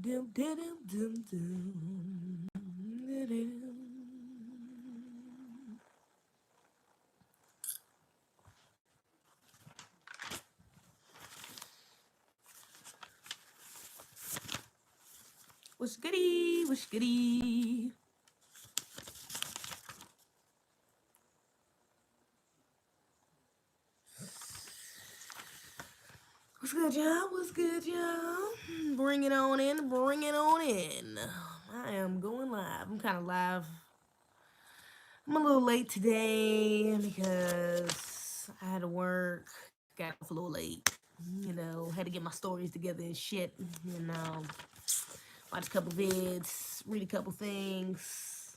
What's goody? What's goody? What's good, y'all? What's good, y'all? Bring it on in. Bring it on in. I am going live. I'm kind of live. I'm a little late today because I had to work. Got off a little late. You know, had to get my stories together and shit. You know, watch a couple vids, read a couple things,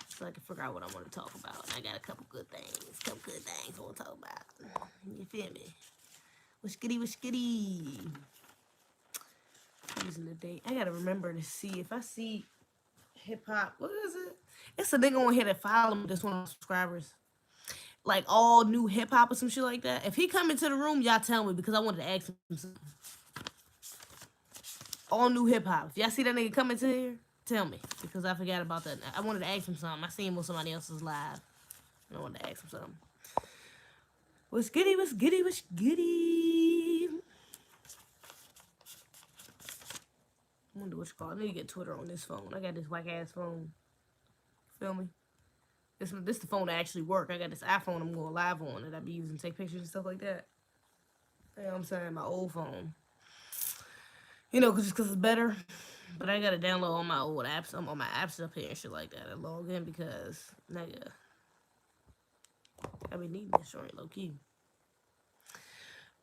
so I can figure out what I want to talk about. I got a couple good things I want to talk about. You feel me? What's goody? What's goody? Using the date. I gotta remember to see if I see hip hop. What is it? It's a nigga on here that follow me. That's one of my subscribers. Like all new hip hop or some shit like that. If he come into the room, y'all tell me because I wanted to ask him something. All new hip hop. If y'all see that nigga come into here, tell me because I forgot about that. I wanted to ask him something. I seen him on somebody else's live. I wanted to ask him something. What's goody? What's goody? What's goody? I wonder what you call it. I need to get Twitter on this phone. I got this whack ass phone. Feel me? This the phone that actually work. I got this iPhone I'm going live on that I be using to take pictures and stuff like that. You know what I'm saying? My old phone. You know, just because it's better. But I got to download all my old apps. I'm on my apps up here and shit like that. I log in because, nigga, I be needing this short, low key.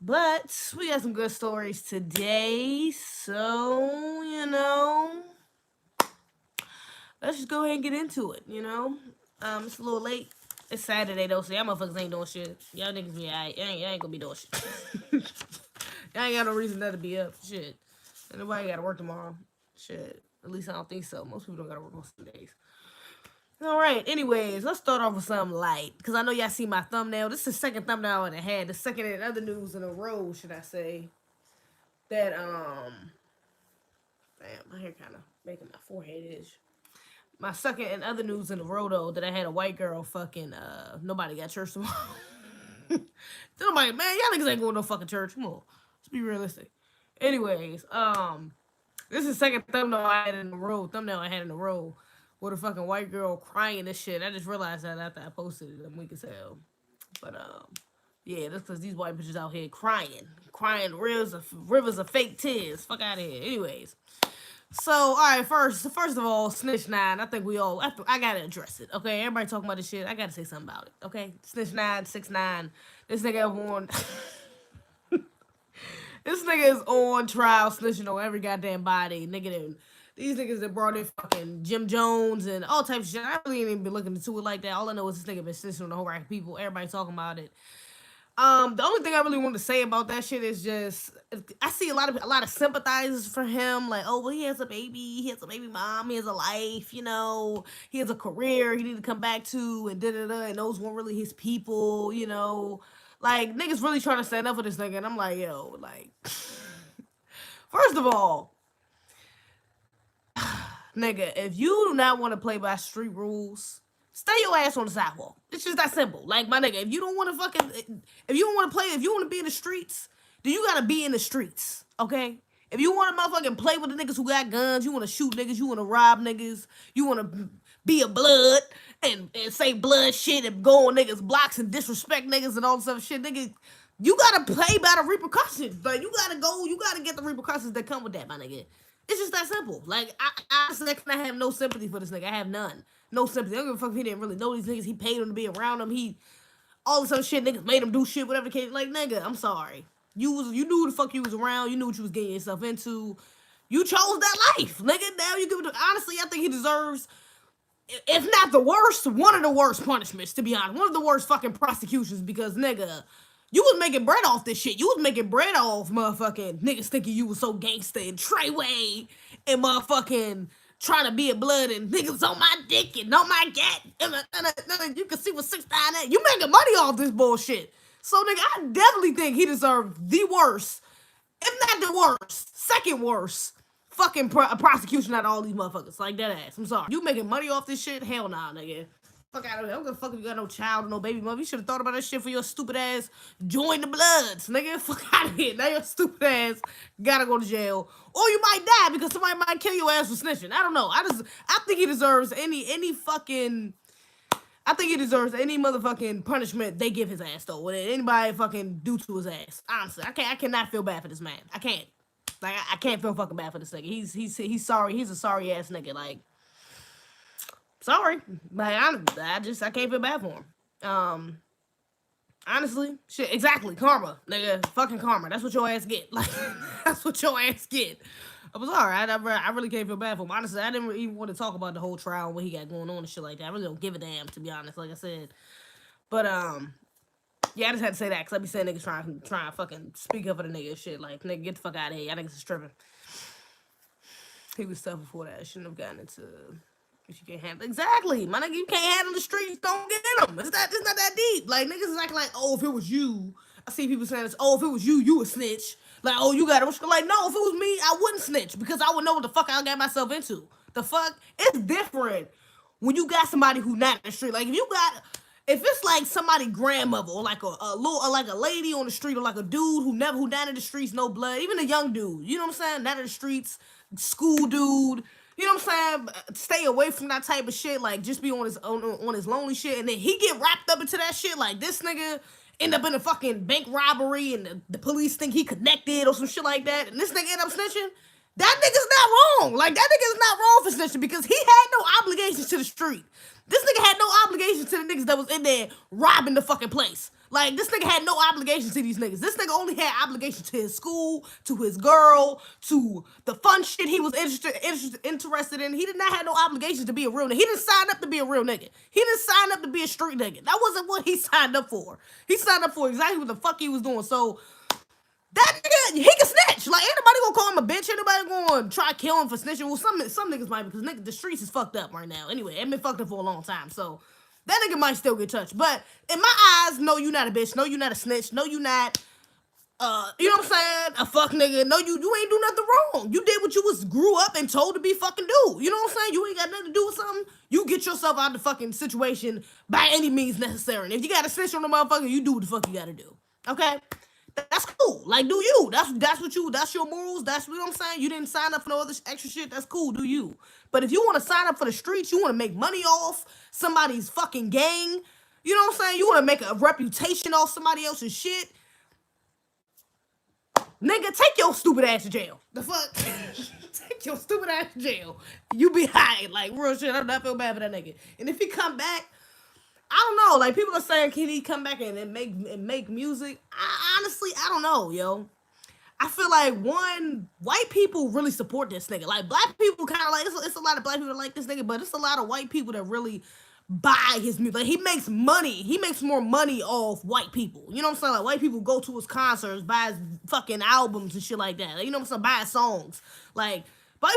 But we got some good stories today. So, you know, let's just go ahead and get into it, you know. It's a little late. It's Saturday, though, so y'all motherfuckers ain't doing shit. Y'all niggas be alright. Y'all ain't gonna be doing shit. Y'all ain't got no reason not to be up. Shit. And nobody gotta work tomorrow. Shit. At least I don't think so. Most people don't gotta work on Sundays. Alright, anyways, let's start off with something light. Because I know y'all see my thumbnail. This is the second thumbnail I had. The second and other news in a row, should I say. That, damn, my hair kind of making my forehead itch. My second and other news in a row, though, that I had a white girl fucking, nobody got church tomorrow. Nobody, man, y'all niggas ain't going to no fucking church. Come on. Let's be realistic. Anyways, this is the second thumbnail I had in a row. With a fucking white girl crying and shit. I just realized that after I posted it. I'm weak as hell. But, yeah, that's because these white bitches out here crying. Crying rivers of fake tears. Fuck out of here. Anyways. So, alright, first of all, Snitch 9. I think I gotta address it, okay? Everybody talking about this shit. I gotta say something about it, okay? Snitch 9, 6ix9ine. This nigga on... This nigga is on trial snitching on every goddamn body. These niggas that brought in fucking Jim Jones and all types of shit. I really ain't even been looking into it like that. All I know is this nigga been snitching on a whole rack of people. Everybody talking about it. The only thing I really want to say about that shit is just I see a lot of sympathizers for him. Like, oh well, he has a baby, he has a baby mom, he has a life, you know, he has a career he need to come back to, and and those weren't really his people, you know. Like niggas really trying to stand up for this nigga, and I'm like, yo, like, first of all, nigga, if you do not want to play by street rules, stay your ass on the sidewalk. It's just that simple. Like, my nigga, if you don't want to be in the streets, then you gotta be in the streets, okay? If you want to motherfucking play with the niggas who got guns, you want to shoot niggas, you want to rob niggas, you want to be a blood and say blood shit and go on niggas' blocks and disrespect niggas and all this other shit, nigga, you gotta play by the repercussions. Like, you gotta get the repercussions that come with that, my nigga. It's just that simple. Like, I honestly have no sympathy for this nigga. I have none. No sympathy. I don't give a fuck if he didn't really know these niggas. He paid them to be around them. All this other shit, niggas made him do shit, whatever the case. Like, nigga, I'm sorry. You knew who the fuck you was around. You knew what you was getting yourself into. You chose that life, nigga. Now you give it. Honestly, I think he deserves, if not the worst, one of the worst punishments, to be honest. One of the worst fucking prosecutions because, nigga, you was making bread off this shit. You was making bread off motherfucking niggas thinking you was so gangsta and Treyway and motherfucking trying to be a blood and niggas on my dick and on my gat. And you can see what 6ix9ine at. You making money off this bullshit. So, nigga, I definitely think he deserved the worst, if not the worst, second worst fucking prosecution out of all these motherfuckers. Like, that ass. I'm sorry. You making money off this shit? Hell nah, nigga. Fuck out of here. I don't give a fuck if you got no child or no baby mother. You should have thought about that shit for your stupid ass. Join the Bloods, nigga. Fuck out of here. Now your stupid ass gotta go to jail. Or you might die because somebody might kill your ass for snitching. I don't know. I think he deserves any fucking... I think he deserves any motherfucking punishment they give his ass, though. What anybody fucking do to his ass. Honestly, I cannot feel bad for this man. I can't. Like, I can't feel fucking bad for this nigga. He's sorry. He's a sorry ass nigga. Like, sorry. Like, I can't feel bad for him. Honestly, shit, exactly. Karma, nigga. Fucking karma. That's what your ass get. Like, that's what your ass get. I was alright. I really can't feel bad for him. Honestly, I didn't even want to talk about the whole trial and what he got going on and shit like that. I really don't give a damn, to be honest, like I said. But, yeah, I just had to say that because I be saying niggas trying to fucking speak up for the nigga and shit. Like, nigga, get the fuck out of here. Y'all niggas is tripping. He was tough before that. I shouldn't have gotten into... If you can't handle... Exactly. My nigga, you can't handle the streets, don't get them. It's not that deep. Like, niggas is acting like, oh, if it was you... I see people saying this, oh, if it was you, you a snitch. Like, oh, you got it. Like, no, if it was me, I wouldn't snitch because I would know what the fuck I got myself into. The fuck? It's different when you got somebody who not in the street. Like, if it's like somebody grandmother or like a lady on the street or like a dude who not in the streets, no blood, even a young dude, you know what I'm saying? Not in the streets, school dude, you know what I'm saying? Stay away from that type of shit. Like, just be on his lonely shit, and then he get wrapped up into that shit. Like, this nigga end up in a fucking bank robbery and the police think he connected or some shit like that, and this nigga end up snitching, that nigga's not wrong. Like, that nigga's not wrong for snitching because he had no obligations to the street. This nigga had no obligations to the niggas that was in there robbing the fucking place. Like, this nigga had no obligations to these niggas. This nigga only had obligations to his school, to his girl, to the fun shit he was interested in. He did not have no obligations to be a real nigga. He didn't sign up to be a real nigga. He didn't sign up to be a street nigga. That wasn't what he signed up for. He signed up for exactly what the fuck he was doing. So, that nigga, he can snitch. Like, ain't nobody gonna call him a bitch. Ain't nobody gonna try to kill him for snitching. Well, some niggas might, because the streets is fucked up right now. Anyway, it been fucked up for a long time. So, that nigga might still get touched. But in my eyes, no, you not a bitch. No, you not a snitch. No, you not, you know what I'm saying? A fuck nigga. No, you ain't do nothing wrong. You did what you was grew up and told to be fucking do. You know what I'm saying? You ain't got nothing to do with something. You get yourself out of the fucking situation by any means necessary. And if you gotta snitch on the motherfucker, you do what the fuck you gotta do. Okay? That's cool. Like, do you. That's your morals. That's what I'm saying. You didn't sign up for no other extra shit. That's cool. Do you. But if you want to sign up for the streets, you want to make money off somebody's fucking gang, you know what I'm saying? You want to make a reputation off somebody else's shit. Nigga, take your stupid ass to jail. The fuck? Take your stupid ass to jail. You be high. Like, real shit. I don't feel bad for that nigga. And if he come back, I don't know. Like, people are saying, can he come back and make music? Honestly, I don't know, yo. I feel like, one, white people really support this nigga. Like, black people kind of like, it's a lot of black people that like this nigga, but it's a lot of white people that really buy his music. Like, he makes money. He makes more money off white people. You know what I'm saying? Like, white people go to his concerts, buy his fucking albums and shit like that. Like, you know what I'm saying? Buy his songs. Like, white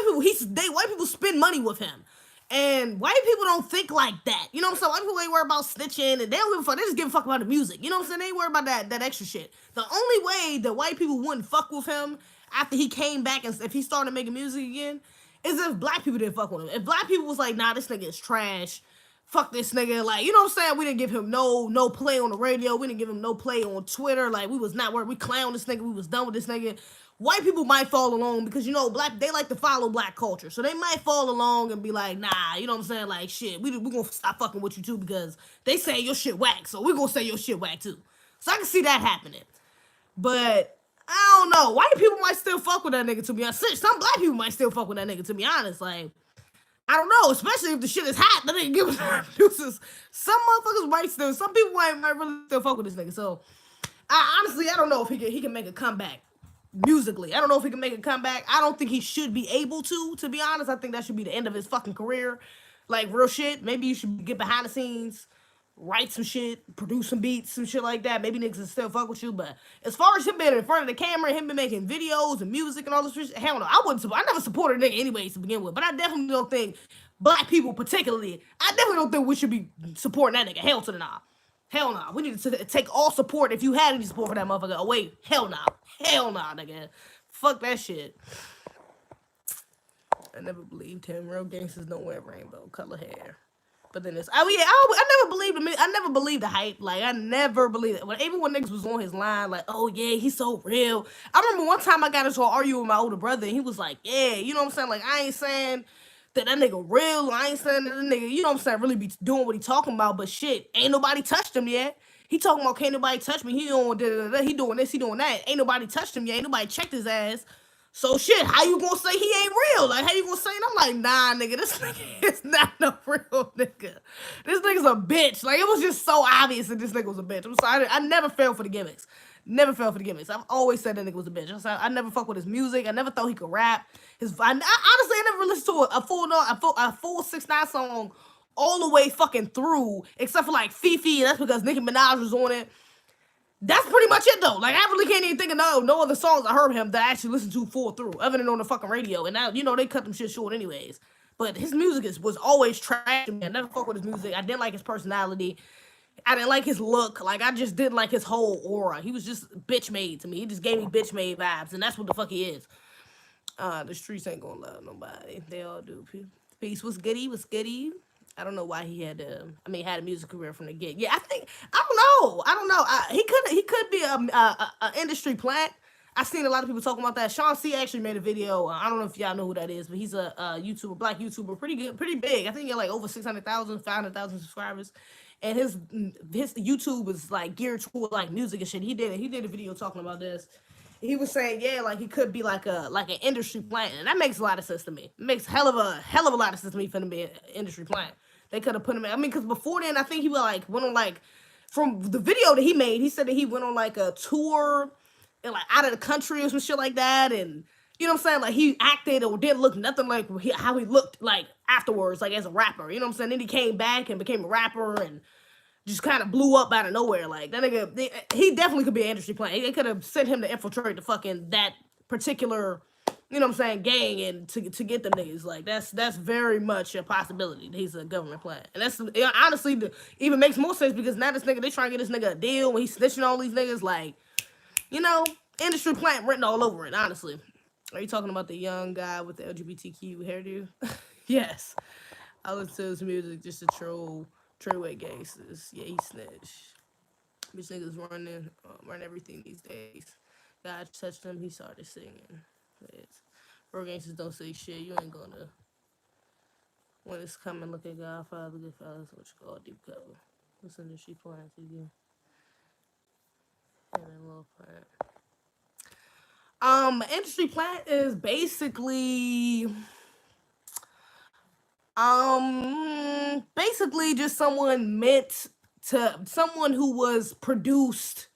people spend money with him. And white people don't think like that. You know what I'm saying? White people ain't worried about snitching, and they don't give a fuck. They just give a fuck about the music. You know what I'm saying? They ain't worried about that extra shit. The only way that white people wouldn't fuck with him after he came back and if he started making music again is if black people didn't fuck with him. If black people was like, nah, this nigga is trash. Fuck this nigga. Like, you know what I'm saying? We didn't give him no play on the radio. We didn't give him no play on Twitter. Like, we was not worried. We clowned this nigga. We was done with this nigga. White people might fall along because, you know, they like to follow black culture. So they might fall along and be like, nah, you know what I'm saying? Like, shit, we gonna stop fucking with you too because they say your shit whack. So we gonna say your shit whack too. So I can see that happening. But I don't know. White people might still fuck with that nigga, to be honest. Some black people might still fuck with that nigga, to be honest. Like, I don't know. Especially if the shit is hot, then they give us producers. Some motherfuckers might still, some people might really still fuck with this nigga. So, honestly, I don't know if he can make a comeback. Musically, I don't know if he can make a comeback. I don't think he should be able to be honest. I think that should be the end of his fucking career. Like, real shit. Maybe you should get behind the scenes, write some shit, produce some beats, some shit like that. Maybe niggas will still fuck with you. But as far as him being in front of the camera, him been making videos and music and all this shit, hell no. I never supported a nigga anyways to begin with. But I definitely don't think, black people particularly, I definitely don't think we should be supporting that nigga. Hell to the nah. Hell nah. We need to take all support, if you had any support for that motherfucker, away. Hell nah. Hell nah, nigga. Fuck that shit. never believed him. Real gangsters don't wear rainbow color hair. But then it's I never believed him. I never believed the hype. Like I never believed it. Even when niggas was on his line, like, oh yeah, he's so real. I remember one time I got into an argument with my older brother, and he was like, yeah, you know what I'm saying? Like I ain't saying that nigga real. I ain't saying that nigga, you know what I'm saying, really be doing what he talking about. But shit, ain't nobody touched him yet. He talking about can't nobody touch me. He doing he doing this, he doing that. Ain't nobody touched him yet. Ain't nobody checked his ass. So shit, how you gonna say he ain't real? Like how you gonna say it? I'm like, nah, nigga, this nigga is not no real nigga. This nigga's a bitch. Like it was just so obvious that this nigga was a bitch. I'm sorry, I never fell for the gimmicks. Never fell for the gimmicks. I've always said that nigga was a bitch. I never fuck with his music. I never thought he could rap. Honestly, I never listened to a full 6ix9ine song all the way fucking through, except for like Fifi. That's because Nicki Minaj was on it. That's pretty much it though. Like I really can't even think of no other songs I heard him that I actually listened to full through, other than on the fucking radio. And now they cut them shit short anyways. But his music was always trash to me. I never fuck with his music. I didn't like his personality. I didn't like his look. Like I just didn't like his whole aura. He was just bitch made to me. He just gave me bitch made vibes, and that's what the fuck he is. The streets ain't gonna love nobody. They all do. Peace was goody. I don't know why he had had a music career from the get. Yeah, I don't know. He could be a industry plant. I've seen a lot of people talking about that. Sean C actually made a video. I don't know if y'all know who that is, but he's a YouTuber, black YouTuber, pretty good, pretty big. I think he had like over 600,000, 500,000 subscribers. And his YouTube was like geared toward like music and shit. He did a video talking about this. He was saying, yeah, like he could be like an industry plant, and that makes a lot of sense to me. It makes hell of a lot of sense to me for him to be an industry plant. They could have put him in. I mean, because before then, I think he went on like, from the video that he made, he said that he went on like a tour and like out of the country or some shit like that, and you know what I'm saying, like he acted or didn't look nothing like how he looked like afterwards, like as a rapper. You know what I'm saying? Then he came back and became a rapper and just kind of blew up out of nowhere. Like that nigga, he definitely could be an industry plant. They could have sent him to infiltrate the fucking that particular, you know what I'm saying, gang, and to get them niggas. Like that's very much a possibility that he's a government plant. And that's honestly even makes more sense because now this nigga, they trying to get this nigga a deal when he's snitching on all these niggas. Like, industry plant written all over it. Honestly, are you talking about the young guy with the LGBTQ hairdo? Yes, I listen to his music just to troll Treyway gangsters. Yeah, he snitch. Bitch niggas run everything these days. God touched him, he started singing. Bro gangsters don't say shit. You ain't gonna. When it's coming, look at Godfather, Goodfellas, what you call deep cover. Listen to she playing to you. And then little plant. Industry plant is basically just someone who was produced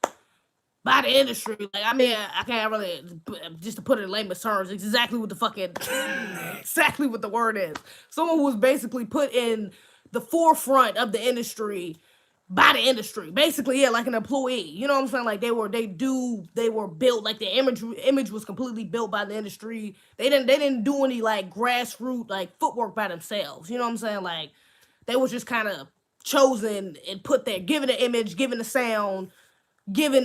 by the industry. Like, I mean, I can't really, just to put it in layman's terms, it's exactly what the word is. Someone who was basically put in the forefront of the industry by the industry. Basically, yeah, like an employee. You know what I'm saying? Like they were built, like the image was completely built by the industry. They didn't do any like grassroots like footwork by themselves. You know what I'm saying? Like they was just kind of chosen and put there, given the image, given the sound, given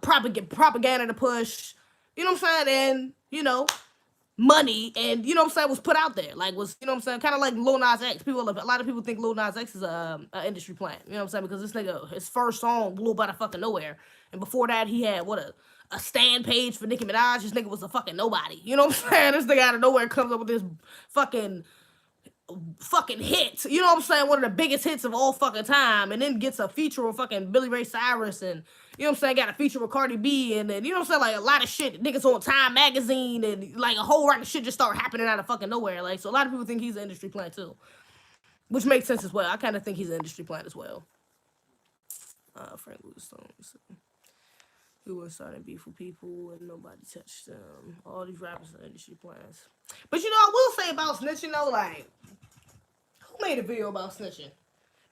propaganda to push. You know what I'm saying? And money, and you know what I'm saying, was put out there. Like was, you know what I'm saying, kind of like Lil Nas X. A lot of people think Lil Nas X is a industry plant. You know what I'm saying? Because this nigga, his first song blew up out of fucking nowhere, and before that he had a stand page for Nicki Minaj. This nigga was a fucking nobody. You know what I'm saying? This nigga out of nowhere comes up with this fucking hit. You know what I'm saying? One of the biggest hits of all fucking time, and then gets a feature with fucking Billy Ray Cyrus, and you know what I'm saying, got a feature with Cardi B, and then, you know what I'm saying, like a lot of shit, niggas on Time Magazine, and like a whole rack of shit just start happening out of fucking nowhere. Like, so a lot of people think he's an industry plant too, which makes sense as well. I kind of think he's an industry plant as well. Frank Lucastone, who was starting beef with people and nobody touched them. All these rappers are industry plants. But I will say about snitching though, like, who made a video about snitching?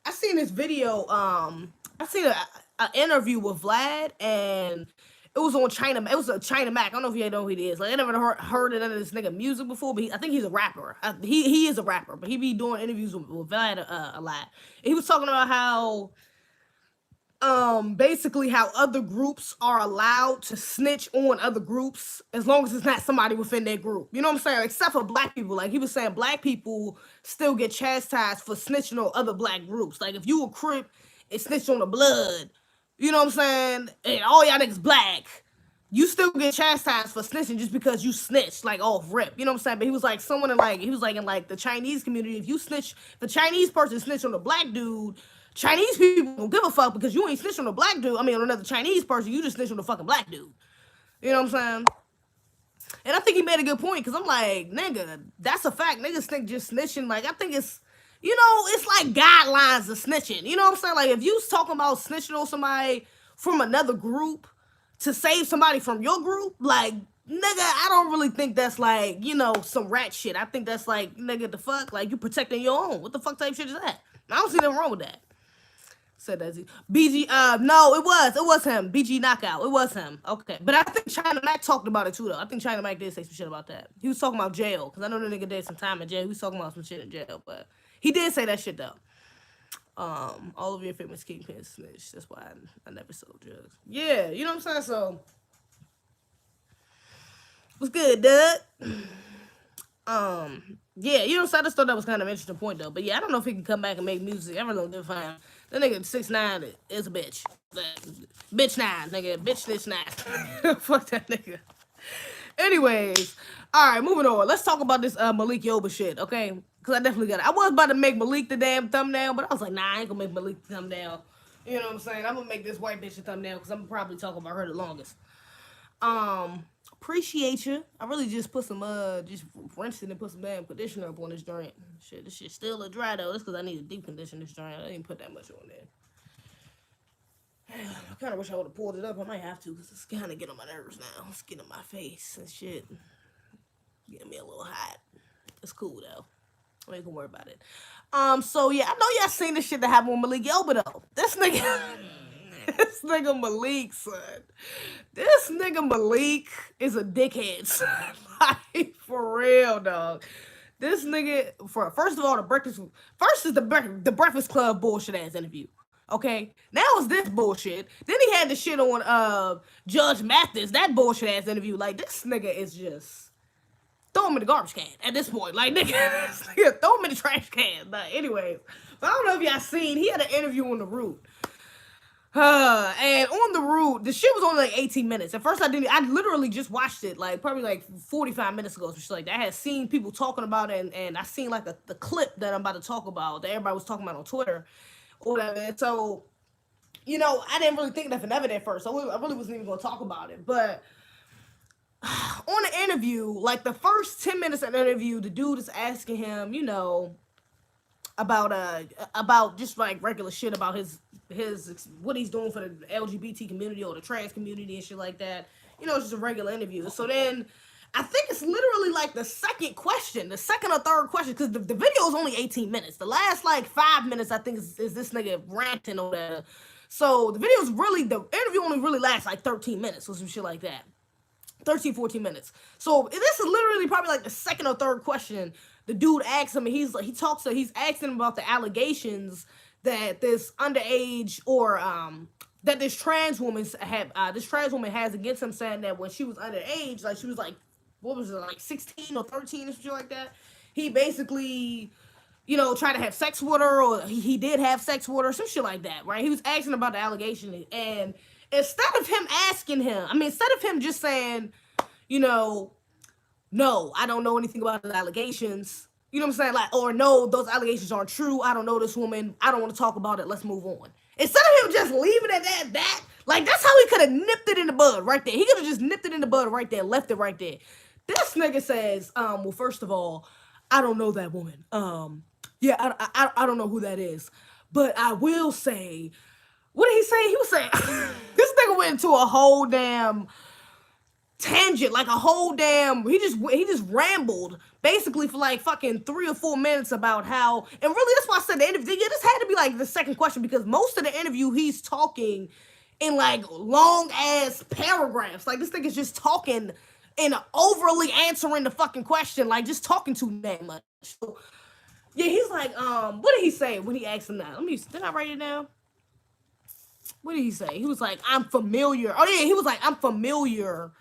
I seen this video, I seen an interview with Vlad, and it was on China. It was a China Mac. I don't know if you know who he is. Like, I never heard of none of this nigga music before, but I think he's a rapper. He is a rapper, but he be doing interviews with Vlad a lot. And he was talking about how basically how other groups are allowed to snitch on other groups as long as it's not somebody within their group. You know what I'm saying? Except for black people. Like he was saying black people still get chastised for snitching on other black groups. Like if you a Crip and snitch on the Blood, you know what I'm saying? And all y'all niggas black, you still get chastised for snitching just because you snitched like off rip. You know what I'm saying? But he was like someone in like he was like in like the Chinese community. If you snitch, if the Chinese person snitch on the black dude, Chinese people don't give a fuck because you ain't snitch on a black dude. I mean on another Chinese person, you just snitch on the fucking black dude. You know what I'm saying? And I think he made a good point because I'm like, nigga, that's a fact. Niggas think just snitching. Like I think it's, you know, it's like guidelines of snitching. You know what I'm saying? Like if you talking about snitching on somebody from another group to save somebody from your group, like, nigga, I don't really think that's like, you know, some rat shit. I think that's like, nigga, the fuck? Like, you protecting your own. What the fuck type shit is that? I don't see nothing wrong with that. Said that. BG, no, it was him. BG Knockout. It was him. Okay. But I think China Mac talked about it too, though. I think China Mac did say some shit about that. He was talking about jail, because I know the nigga did some time in jail. He was talking about some shit in jail, but he did say that shit, though. All of your famous kingpins snitch. That's why I never sold drugs. Yeah, you know what I'm saying? So, what's good, Doug? Yeah, you know what I'm saying? I just thought that was kind of an interesting point, though. But yeah, I don't know if he can come back and make music. I really don't give a fuck. That nigga 6ix9ine is a bitch. Bitch 9, nigga. Bitch this 9. Fuck that nigga. Anyways, all right, moving on. Let's talk about this Malik Yoba shit, okay? Because I definitely got it. I was about to make Malik the damn thumbnail, but I was like, nah, I ain't gonna make Malik the thumbnail. You know what I'm saying? I'm gonna make this white bitch the thumbnail because I'm gonna probably talk about her the longest. Appreciate you. I really just put some just rinsed it and put some damn conditioner up on this joint. Shit, this shit still a dry though. That's because I need to deep condition this joint. I didn't put that much on there. I kind of wish I would have pulled it up. I might have to because it's kind of getting on my nerves now. It's getting on my face and shit. Getting me a little hot. It's cool though. I ain't gonna worry about it. So yeah, I know y'all seen this shit that happened with Malik Yoba though. This nigga, this nigga Malik, son. This nigga Malik is a dickhead, son. Like, for real, dog. This nigga, first of all, first is the Breakfast Club bullshit ass interview. Okay, now it's this bullshit. Then he had the shit on Judge Mathis, that bullshit ass interview. Like, this nigga is just throw him in the garbage can at this point. Like, nigga, throw him in the trash can. But anyways, but I don't know if y'all seen, he had an interview on The Root. And on The Root, the shit was only like 18 minutes. At first I literally just watched it like probably like 45 minutes ago. So like that. I had seen people talking about it and I seen like the clip that I'm about to talk about that everybody was talking about on Twitter or whatever. And so, you know, I didn't really think nothing of it at first. So I really wasn't even going to talk about it. But on the interview, like the first 10 minutes of the interview, the dude is asking him, you know, about just like regular shit about his what he's doing for the LGBT community or the trans community and shit like that. You know, it's just a regular interview. So then I think it's literally like the second or third question, because the video is only 18 minutes. The last like 5 minutes I think is this nigga ranting or whatever. So the interview only really lasts like 13 minutes or some shit like that. 13, 14 minutes. So this is literally probably like the second or third question. The dude asks him, and he's asking him about the allegations that this underage or that this trans woman has against him, saying that when she was underage, like she was like, what was it, like 16 or 13 or something like that, he basically, you know, tried to have sex with her, or he did have sex with her, some shit like that, right? He was asking about the allegation, and instead of him just saying, you know, no, I don't know anything about the allegations, you know what I'm saying? Like, or no, those allegations aren't true. I don't know this woman. I don't want to talk about it. Let's move on. Instead of him just leaving it at that, like, that's how he could have nipped it in the bud right there. He could have just nipped it in the bud right there, left it right there. This nigga says, well, first of all, I don't know that woman. Yeah, I don't know who that is. But I will say, what did he say? He was saying, this nigga went into a whole damn tangent, like a whole damn, he just rambled basically for like fucking 3 or 4 minutes about how, and really that's why I said the interview, yeah, this had to be like the second question, because most of the interview he's talking in like long ass paragraphs. Like this nigga's just talking and overly answering the fucking question, like just talking too damn much. So, yeah, he's like, what did he say when he asked him that? Did I write it down? what did he say? He was like, I'm familiar. Oh yeah, he was like, I'm familiar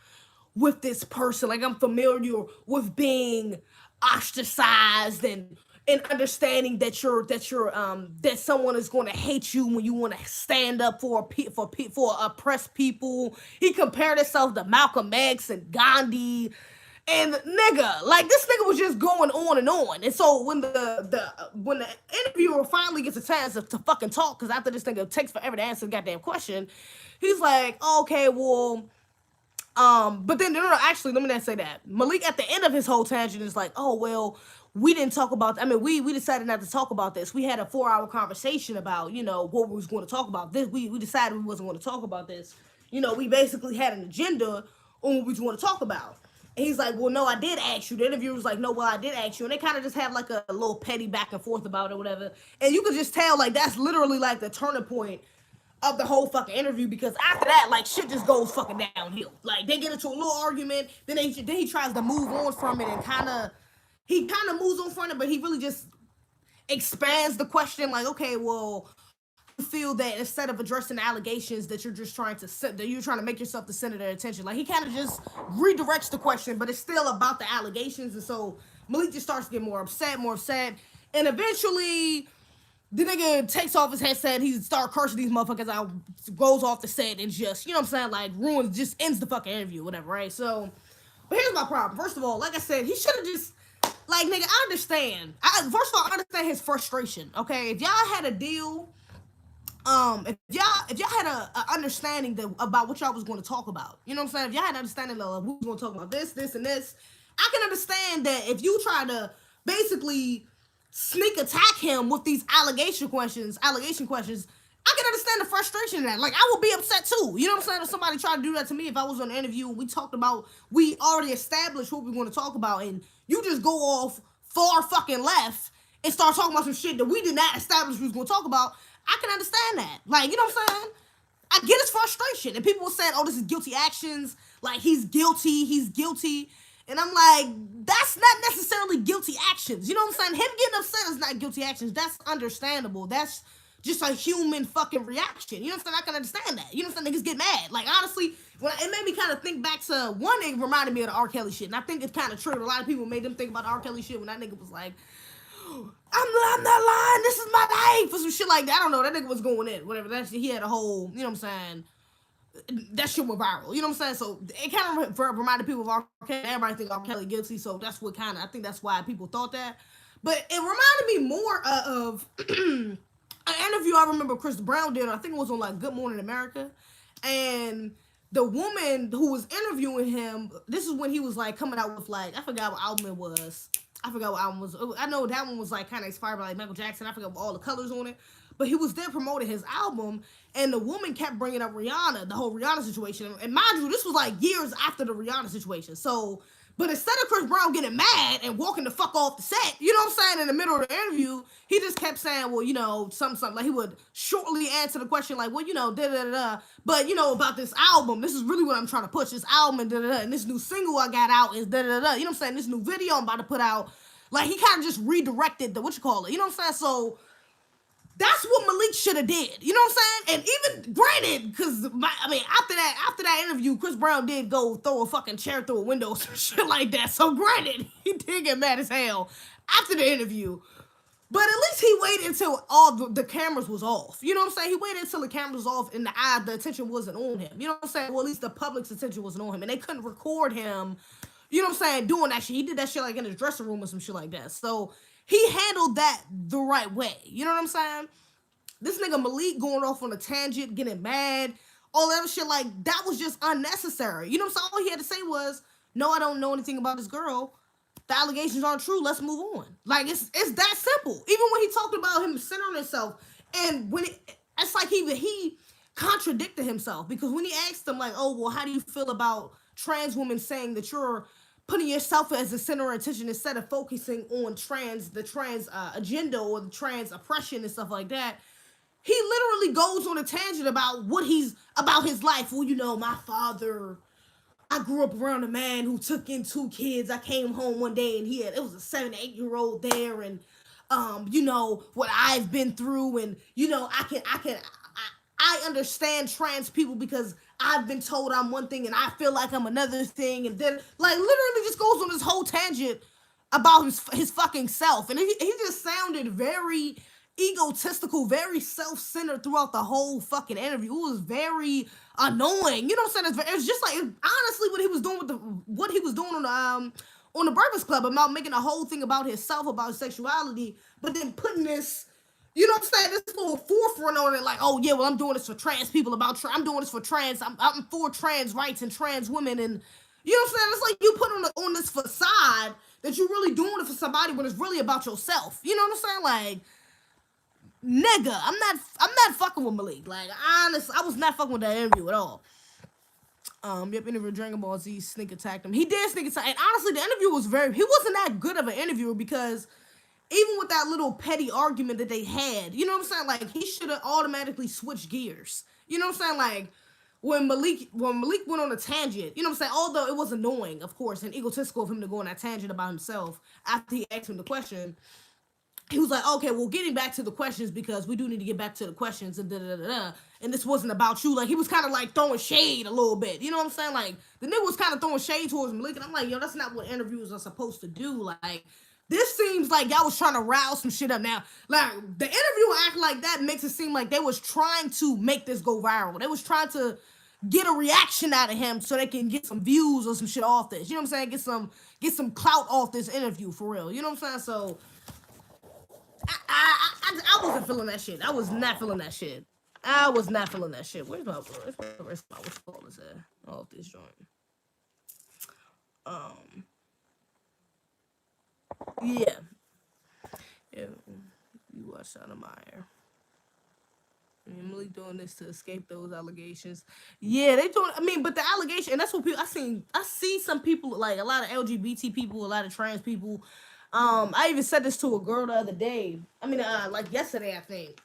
with this person. Like I'm familiar with being ostracized and understanding that someone is going to hate you when you want to stand up for oppressed people. He compared himself to Malcolm X and Gandhi. And nigga, like this nigga was just going on and on. And so when the interviewer finally gets a chance to fucking talk, because after this nigga takes forever to answer the goddamn question, he's like, okay, well, but then no, actually, let me not say that. Malik at the end of his whole tangent is like, oh well, we didn't talk about. I mean, we decided not to talk about this. We had a 4 hour conversation about what we was going to talk about. This we decided we wasn't going to talk about this. We basically had an agenda on what we was going to talk about. And he's like, well, no, I did ask you. The interviewer was like, no, well, I did ask you. And they kind of just had like a little petty back and forth about it or whatever. And you could just tell like that's literally like the turning point of the whole fucking interview, because after that, like shit just goes fucking downhill. Like they get into a little argument, then he tries to move on from it and he kind of moves on from it, but he really just expands the question. Like, okay, well, how do you feel that instead of addressing the allegations that you're trying to make yourself the center of their attention? Like he kind of just redirects the question, but it's still about the allegations, and so Malik just starts to get more upset, and eventually the nigga takes off his headset, he start cursing these motherfuckers out, goes off the set and just, what I'm saying, like ruins, just ends the fucking interview, whatever, right? So, but here's my problem. First of all, like I said, he should have just, like, nigga, I understand. First of all, I understand his frustration, okay? If y'all had a deal, if y'all had a understanding about what y'all was going to talk about, you know what I'm saying? If y'all had an understanding of we was going to talk about this, and this, I can understand that if you try to basically sneak attack him with these allegation questions, I can understand the frustration in that. Like, I would be upset too. You know what I'm saying? If somebody tried to do that to me, if I was on an interview and we already established what we were going to talk about, and you just go off far fucking left and start talking about some shit that we did not establish we was going to talk about, I can understand that. Like, you know what I'm saying? I get his frustration. And people were saying, oh, this is guilty actions. Like, he's guilty. And I'm like, that's not necessarily guilty actions. You know what I'm saying? Him getting upset is not guilty actions. That's understandable. That's just a human fucking reaction. You know what I'm saying? I can understand that. You know what I'm saying? Niggas get mad. Like, honestly, it made me kind of think back to one nigga reminded me of the R. Kelly shit. And I think it kind of triggered a lot of people, made them think about the R. Kelly shit when that nigga was like, I'm not lying, this is my life, or some shit like that. I don't know, that nigga was going in, whatever. That shit, he had a whole, you know what I'm saying, that shit went viral, you know what I'm saying? So it kind of reminded people of R. Kelly. Everybody think R. Kelly guilty, so that's what kind of, I think that's why people thought that. But it reminded me more of an interview I remember Chris Brown did. I think it was on like Good Morning America, and the woman who was interviewing him, this is when he was like coming out with like, I forgot what album it was. I forgot what album was. I know that one was like kind of inspired by like Michael Jackson. I forgot all the colors on it. But he was there promoting his album, and the woman kept bringing up Rihanna, the whole Rihanna situation. And mind you, this was like years after the Rihanna situation. So, but instead of Chris Brown getting mad and walking the fuck off the set, you know what I'm saying, in the middle of the interview, he just kept saying, well, something. Like he would shortly answer the question like, well, da-da-da-da. But, about this album, this is really what I'm trying to push, this album, and da-da-da. And this new single I got out is da-da-da. You know what I'm saying? This new video I'm about to put out. Like, he kind of just redirected the, you know what I'm saying? So, that's what Malik should have did. You know what I'm saying? And even granted, because after that interview, Chris Brown did go throw a fucking chair through a window or some shit like that. So granted, he did get mad as hell after the interview. But at least he waited until all the cameras was off. You know what I'm saying? He waited until the cameras was off and the attention wasn't on him. You know what I'm saying? Well, at least the public's attention wasn't on him. And they couldn't record him, you know what I'm saying, doing that shit. He did that shit like in his dressing room or some shit like that. So he handled that the right way. You know what I'm saying? This nigga Malik going off on a tangent, getting mad, all that other shit, like, that was just unnecessary. You know what I'm saying? All he had to say was, no, I don't know anything about this girl. The allegations aren't true. Let's move on. Like, it's that simple. Even when he talked about him centering himself, and when it's like he contradicted himself, because when he asked him, like, oh, well, how do you feel about trans women saying that you're putting yourself as the center of attention instead of focusing on the trans agenda or the trans oppression and stuff like that, he literally goes on a tangent about about his life. Well, my father, I grew up around a man who took in 2 kids. I came home one day and it was a 7 to 8 year old there, and what I've been through, and I understand trans people because I've been told I'm one thing and I feel like I'm another thing, and then like literally just goes on this whole tangent about his fucking self, and he just sounded very egotistical, very self-centered throughout the whole fucking interview. It was very annoying. You know what I'm saying? It's just like honestly what he was doing with what he was doing on the Breakfast Club about making a whole thing about himself, about his sexuality, but then putting this, you know what I'm saying, this little forefront on it, like, oh yeah, well I'm doing this for trans people, I'm doing this for trans, I'm for trans rights and trans women, and you know what I'm saying. It's like you put on this facade that you're really doing it for somebody when it's really about yourself. You know what I'm saying? Like, nigga, I'm not fucking with Malik. Like, honestly, I was not fucking with that interview at all. Yep, interview Dragon Ball Z sneak attacked him. He did sneak attack, and honestly, the interview was he wasn't that good of an interviewer because even with that little petty argument that they had, you know what I'm saying? Like, he should have automatically switched gears. You know what I'm saying? Like, when Malik went on a tangent, you know what I'm saying? Although it was annoying, of course, and egotistical of him to go on that tangent about himself after he asked him the question, he was like, okay, well, getting back to the questions because we do need to get back to the questions and da-da-da-da. And this wasn't about you. Like, he was kind of like throwing shade a little bit. You know what I'm saying? Like, the nigga was kind of throwing shade towards Malik. And I'm like, yo, that's not what interviews are supposed to do. Like, this seems like y'all was trying to rouse some shit up now. Like, the interviewer acting like that makes it seem like they was trying to make this go viral. They was trying to get a reaction out of him so they can get some views or some shit off this. You know what I'm saying? Get some clout off this interview for real. You know what I'm saying? So I wasn't feeling that shit. I was not feeling that shit. I was not feeling that shit. Where's my what's called is that? Off this joint. Yeah. Yeah. You watch Sotomayor. And Malik doing this to escape those allegations. Yeah, they doing. I mean, but the allegation, and that's what people. I see some people, like a lot of LGBT people, a lot of trans people. I even said this to a girl the other day. I mean, like yesterday, I think.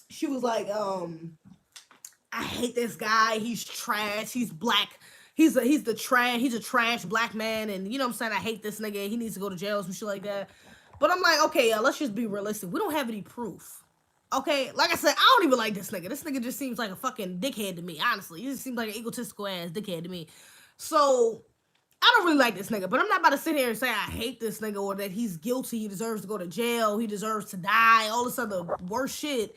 She was like, I hate this guy. He's trash. He's black. He's a trash black man, and you know what I'm saying? I hate this nigga. He needs to go to jail or some shit like that. But I'm like, okay, let's just be realistic. We don't have any proof. Okay, like I said, I don't even like this nigga. This nigga just seems like a fucking dickhead to me, honestly. He just seems like an egotistical ass dickhead to me. So I don't really like this nigga, but I'm not about to sit here and say I hate this nigga or that he's guilty, he deserves to go to jail, he deserves to die, all this other worse shit,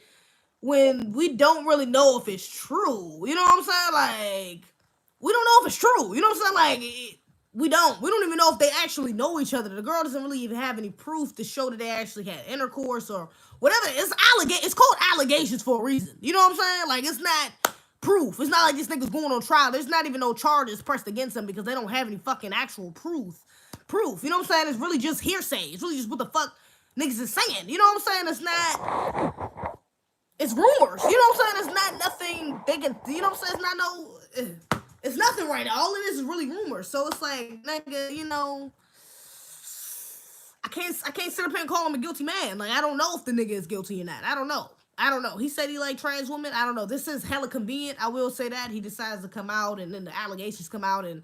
when we don't really know if it's true. You know what I'm saying? Like, we don't know if it's true. You know what I'm saying? Like, we don't even know if they actually know each other. The girl doesn't really even have any proof to show that they actually had intercourse or whatever. It's called allegations for a reason. You know what I'm saying? Like, it's not proof. It's not like this nigga's going on trial. There's not even no charges pressed against him because they don't have any fucking actual proof. You know what I'm saying? It's really just hearsay. It's really just what the fuck niggas is saying. You know what I'm saying? It's rumors. You know what I'm saying? It's not nothing they can, you know what I'm saying? It's not no, it's nothing right now. All it is really rumors. So it's like, nigga, you know, I can't sit up here and call him a guilty man. Like, I don't know if the nigga is guilty or not. I don't know. He said he liked trans women. I don't know. This is hella convenient. I will say that. He decides to come out and then the allegations come out and,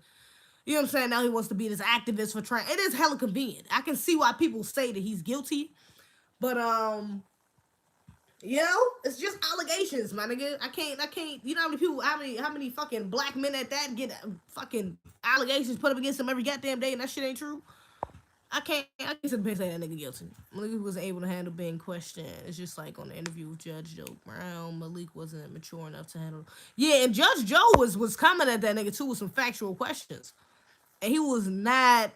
you know what I'm saying? Now he wants to be this activist for trans. It is hella convenient. I can see why people say that he's guilty. But, you know, it's just allegations, my nigga. I can't, you know how many people, how many fucking black men at that get fucking allegations put up against them every goddamn day and that shit ain't true? I can't sit up and say that nigga guilty. Malik wasn't able to handle being questioned. It's just like on the interview with Judge Joe Brown, Malik wasn't mature enough to handle. Yeah, and Judge Joe was coming at that nigga too with some factual questions. And he was not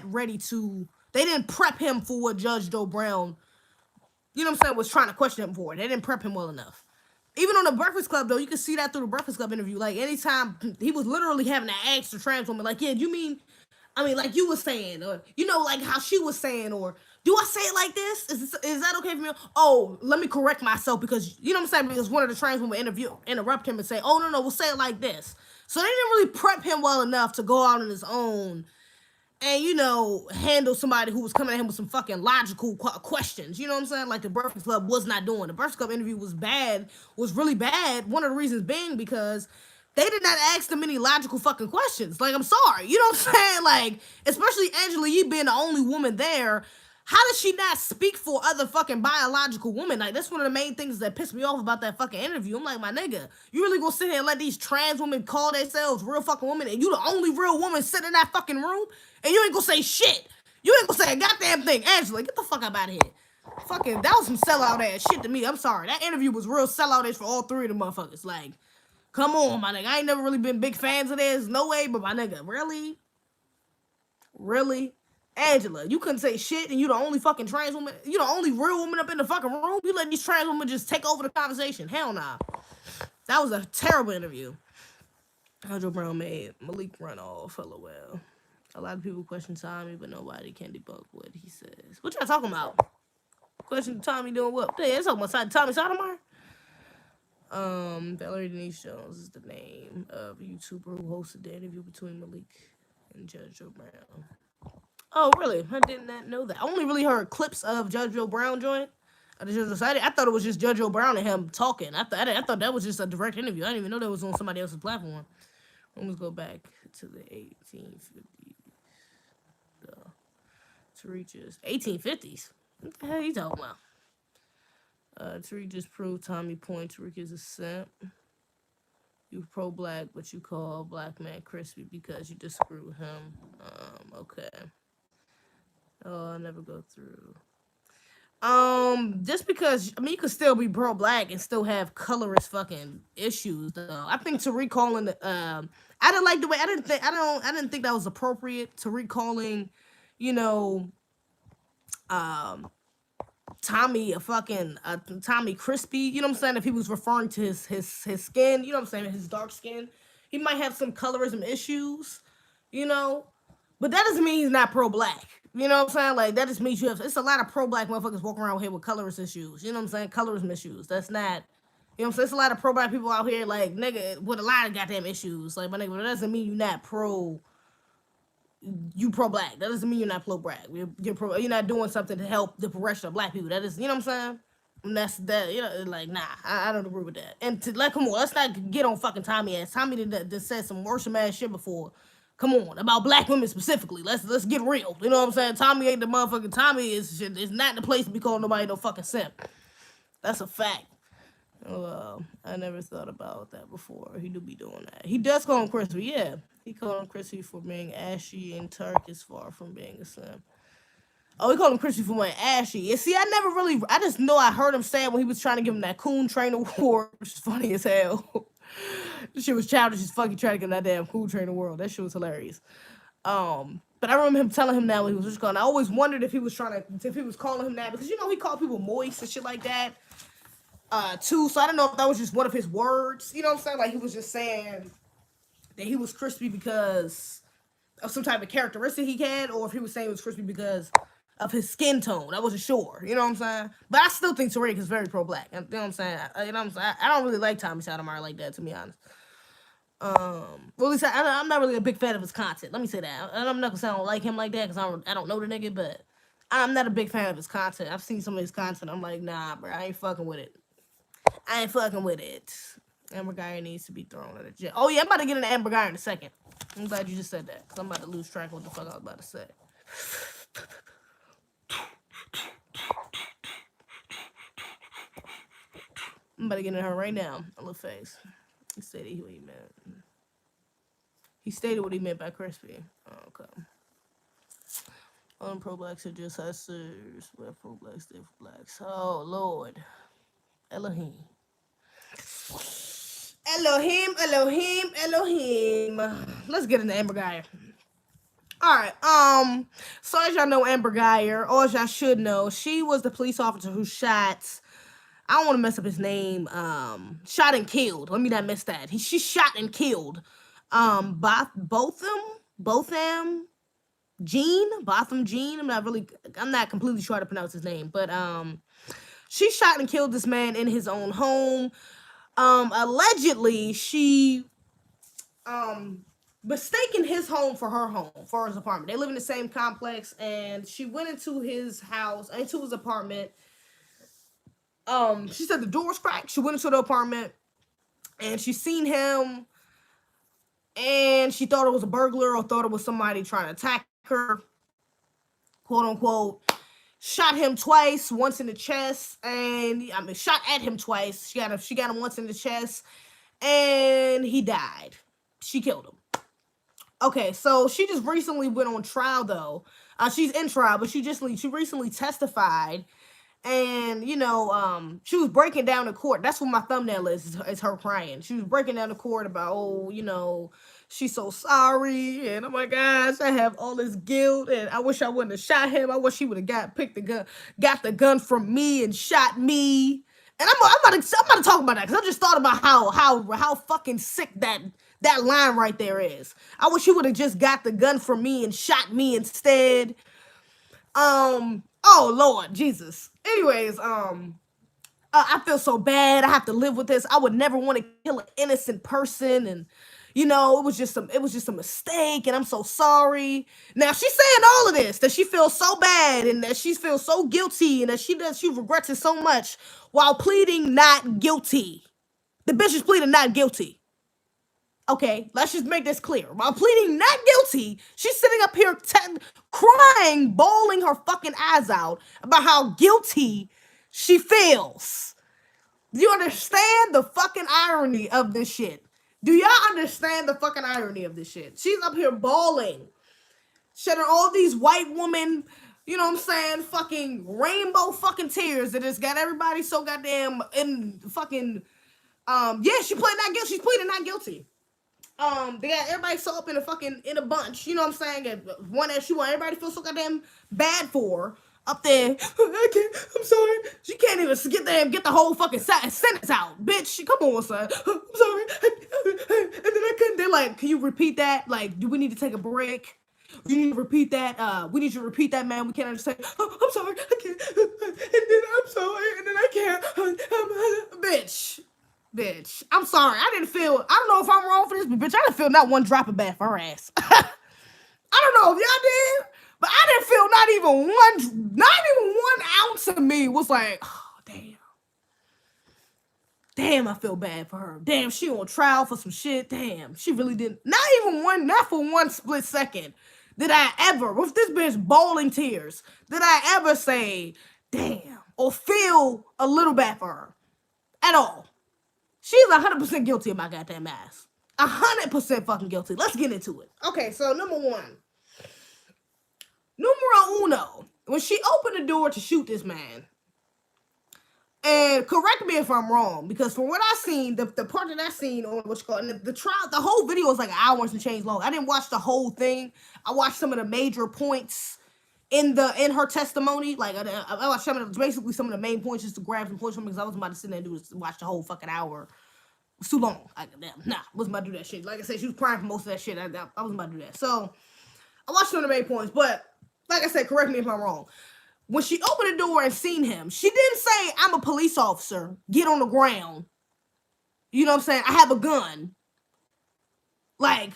ready to, they didn't prep him for what Judge Joe Brown, you know what I'm saying, was trying to question him for. They didn't prep him well enough. Even on the Breakfast Club, though, you can see that through the Breakfast Club interview. Like, anytime, he was literally having to ask the trans woman, like, yeah, you mean, I mean, like you were saying, or, you know, like how she was saying, or, do I say it like this? Is that okay for me? Oh, let me correct myself, because, you know what I'm saying, because one of the trans women interrupt him and say, oh, no, we'll say it like this. So they didn't really prep him well enough to go out on his own and, you know, handle somebody who was coming at him with some fucking logical questions. You know what I'm saying? Like the Breakfast Club was not doing. The Breakfast Club interview was really bad. One of the reasons being because they did not ask them any logical fucking questions. Like, I'm sorry. You know what I'm saying? Like, especially Angela Yee being the only woman there. How does she not speak for other fucking biological women? Like, that's one of the main things that pissed me off about that fucking interview. I'm like, my nigga, you really gonna sit here and let these trans women call themselves real fucking women, and you the only real woman sitting in that fucking room, and you ain't gonna say shit. You ain't gonna say a goddamn thing. Angela, get the fuck up out of here. Fucking, that was some sellout ass shit to me. I'm sorry. That interview was real sellout ass for all three of the motherfuckers. Like, come on, my nigga. I ain't never really been big fans of theirs. No way, but my nigga, really? Really? Angela, you couldn't say shit, and you the only fucking trans woman. You the only real woman up in the fucking room. You letting these trans women just take over the conversation. Hell nah. That was a terrible interview. Joe Brown made Malik run off. LOL. A lot of people question Tommy, but nobody can debunk what he says. What y'all talking about? Question Tommy doing what? Yeah, it's talking about Tommy Sotomayor. Valerie Denise Jones is the name of a YouTuber who hosted the interview between Malik and Judge Joe Brown. Oh, really? I did not know that. I only really heard clips of Judge Joe Brown joint. I thought it was just Judge Joe Brown and him talking. I thought that was just a direct interview. I didn't even know that was on somebody else's platform. Let's go back to the 1850s. Tariq just 1850s. What the hell are you talking about? Tariq just proved Tommy point. Tariq is a simp. You pro-black, but you call black man crispy because you disagree with him. Okay. Oh, I'll never go through. Just because, I mean, you could still be pro-black and still have colorist fucking issues, though. I think Tariq calling I didn't like the way, I didn't think that was appropriate. Tariq calling, you know, Tommy Tommy crispy, you know what I'm saying? If he was referring to his skin, you know what I'm saying, his dark skin. He might have some colorism issues, you know, but that doesn't mean he's not pro-black. You know what I'm saying? Like, that just means it's a lot of pro-black motherfuckers walking around here with colorist issues. You know what I'm saying? Colorism issues. That's not, you know what I'm saying? It's a lot of pro-black people out here, like, nigga, with a lot of goddamn issues. Like, my nigga, but that doesn't mean you're not you pro-black. That doesn't mean you're not pro-black. You're not doing something to help the progression of black people. That is, you know what I'm saying? And that's that, you know, like, nah, I don't agree with that. And come on, let's not get on fucking Tommy ass. Tommy done said some worse ass shit before. Come on, about black women specifically. Let's get real. You know what I'm saying? Tommy ain't the motherfucking Tommy is not the place to be calling nobody no fucking simp. That's a fact. Well, I never thought about that before. He do be doing that. He does call him crispy, yeah. He called him crispy for being ashy, and Turk is far from being a simp. Oh, he called him crispy for being ashy. And see, I just know I heard him say it when he was trying to give him that Coon Train Award, which is funny as hell. This shit was childish as fucking trying to get that damn Cool Train Award. That shit was hilarious. But I remember him telling him that when he was just going. I always wondered if he was calling him that, because you know he called people moist and shit like that. Too. So I don't know if that was just one of his words. You know what I'm saying? Like, he was just saying that he was crispy because of some type of characteristic he had, or if he was saying he was crispy because of his skin tone. I wasn't sure. You know what I'm saying? But I still think Tariq is very pro-black. You know what I'm saying? I don't really like Tommy Sotomayor like that, to be honest. Well, at least I'm not really a big fan of his content. Let me say that. I'm not gonna say I don't like him like that, because I don't know the nigga, but I'm not a big fan of his content. I've seen some of his content. I'm like, nah, bro, I ain't fucking with it. Amber Guyger needs to be thrown in a jail. Oh, yeah, I'm about to get into Amber Guyger in a second. I'm glad you just said that, because I'm about to lose track of what the fuck I was about to say. I'm about to get into her right now. A little face. He stated what he meant. He stated what he meant by crispy. Oh, okay. Pro-blacks are just hustlers. We're pro-blacks, they're for blacks. Oh, Lord. Elohim. Let's get into Amber Guyger. Alright, so as y'all know Amber Guyger, or as y'all should know, she was the police officer who shot, I don't want to mess up his name, shot and killed. Let me not miss that. She shot and killed, Botham Jean. I'm not completely sure how to pronounce his name, but, she shot and killed this man in his own home. Allegedly, she, mistaken his home for her home, for his apartment. They live in the same complex, and she went into his apartment. She said the door was cracked. She went into the apartment, and she seen him, and she thought it was a burglar, or thought it was somebody trying to attack her, quote unquote. shot him twice, once in the chest, and shot at him twice. She got him once in the chest, and he died. She killed him. Okay, so she just recently went on trial though. She's in trial, but she recently testified, and she was breaking down the court. That's what my thumbnail is her crying. She was breaking down the court about, she's so sorry, and oh my gosh, I have all this guilt, and I wish I wouldn't have shot him. I wish he would have got the gun from me and shot me. And I'm about to talk about that because I just thought about how fucking sick that line right there is. I wish he would have just got the gun from me and shot me instead. Oh Lord Jesus. Anyways, I feel so bad. I have to live with this. I would never want to kill an innocent person, and it was just a mistake, and I'm so sorry. Now she's saying all of this, that she feels so bad and that she feels so guilty and that she regrets it so much while pleading not guilty. The bitch is pleading not guilty. Okay, let's just make this clear. While pleading not guilty, she's sitting up here crying, bawling her fucking eyes out about how guilty she feels. Do you understand the fucking irony of this shit? Do y'all understand the fucking irony of this shit? She's up here bawling, shedding all these white woman, fucking rainbow fucking tears that just got everybody so goddamn in fucking, she played not guilty. She's pleading not guilty. They got everybody so up in a bunch, and one that she want everybody feel so goddamn bad for up there. I'm sorry. She can't even get the whole fucking sentence out. Bitch, come on, son. I'm sorry. And then I couldn't. They're like, can you repeat that? Like, do we need to take a break? You need to repeat that. We need you to repeat that, man. We can't understand. Oh, I'm sorry. I can't. And then I'm sorry. And then I can't. Bitch, I'm sorry. I don't know if I'm wrong for this, but bitch, I didn't feel not one drop of bad for her ass. I don't know if y'all did, but I didn't feel not even one ounce of me was like, oh, damn. Damn, I feel bad for her. Damn, she on trial for some shit. Damn, she really didn't. Not for one split second did I ever, with this bitch bawling tears, did I ever say, damn, or feel a little bad for her at all. She's 100% guilty of my goddamn ass. 100% fucking guilty. Let's get into it. Okay, so number one. Numero uno. When she opened the door to shoot this man, and correct me if I'm wrong, because from what I seen, the part that I seen on what's called the trial, the whole video was like an hour and change long. I didn't watch the whole thing. I watched some of the major points in her testimony. Like I watched some of the main points just to grab some points from me because I wasn't about to sit there and watch the whole fucking hour. It was too long. Wasn't about to do that shit. Like I said, she was crying for most of that shit. I wasn't about to do that. So I watched some of the main points, but like I said, correct me if I'm wrong. When she opened the door and seen him, she didn't say, I'm a police officer. Get on the ground. You know what I'm saying? I have a gun. Like,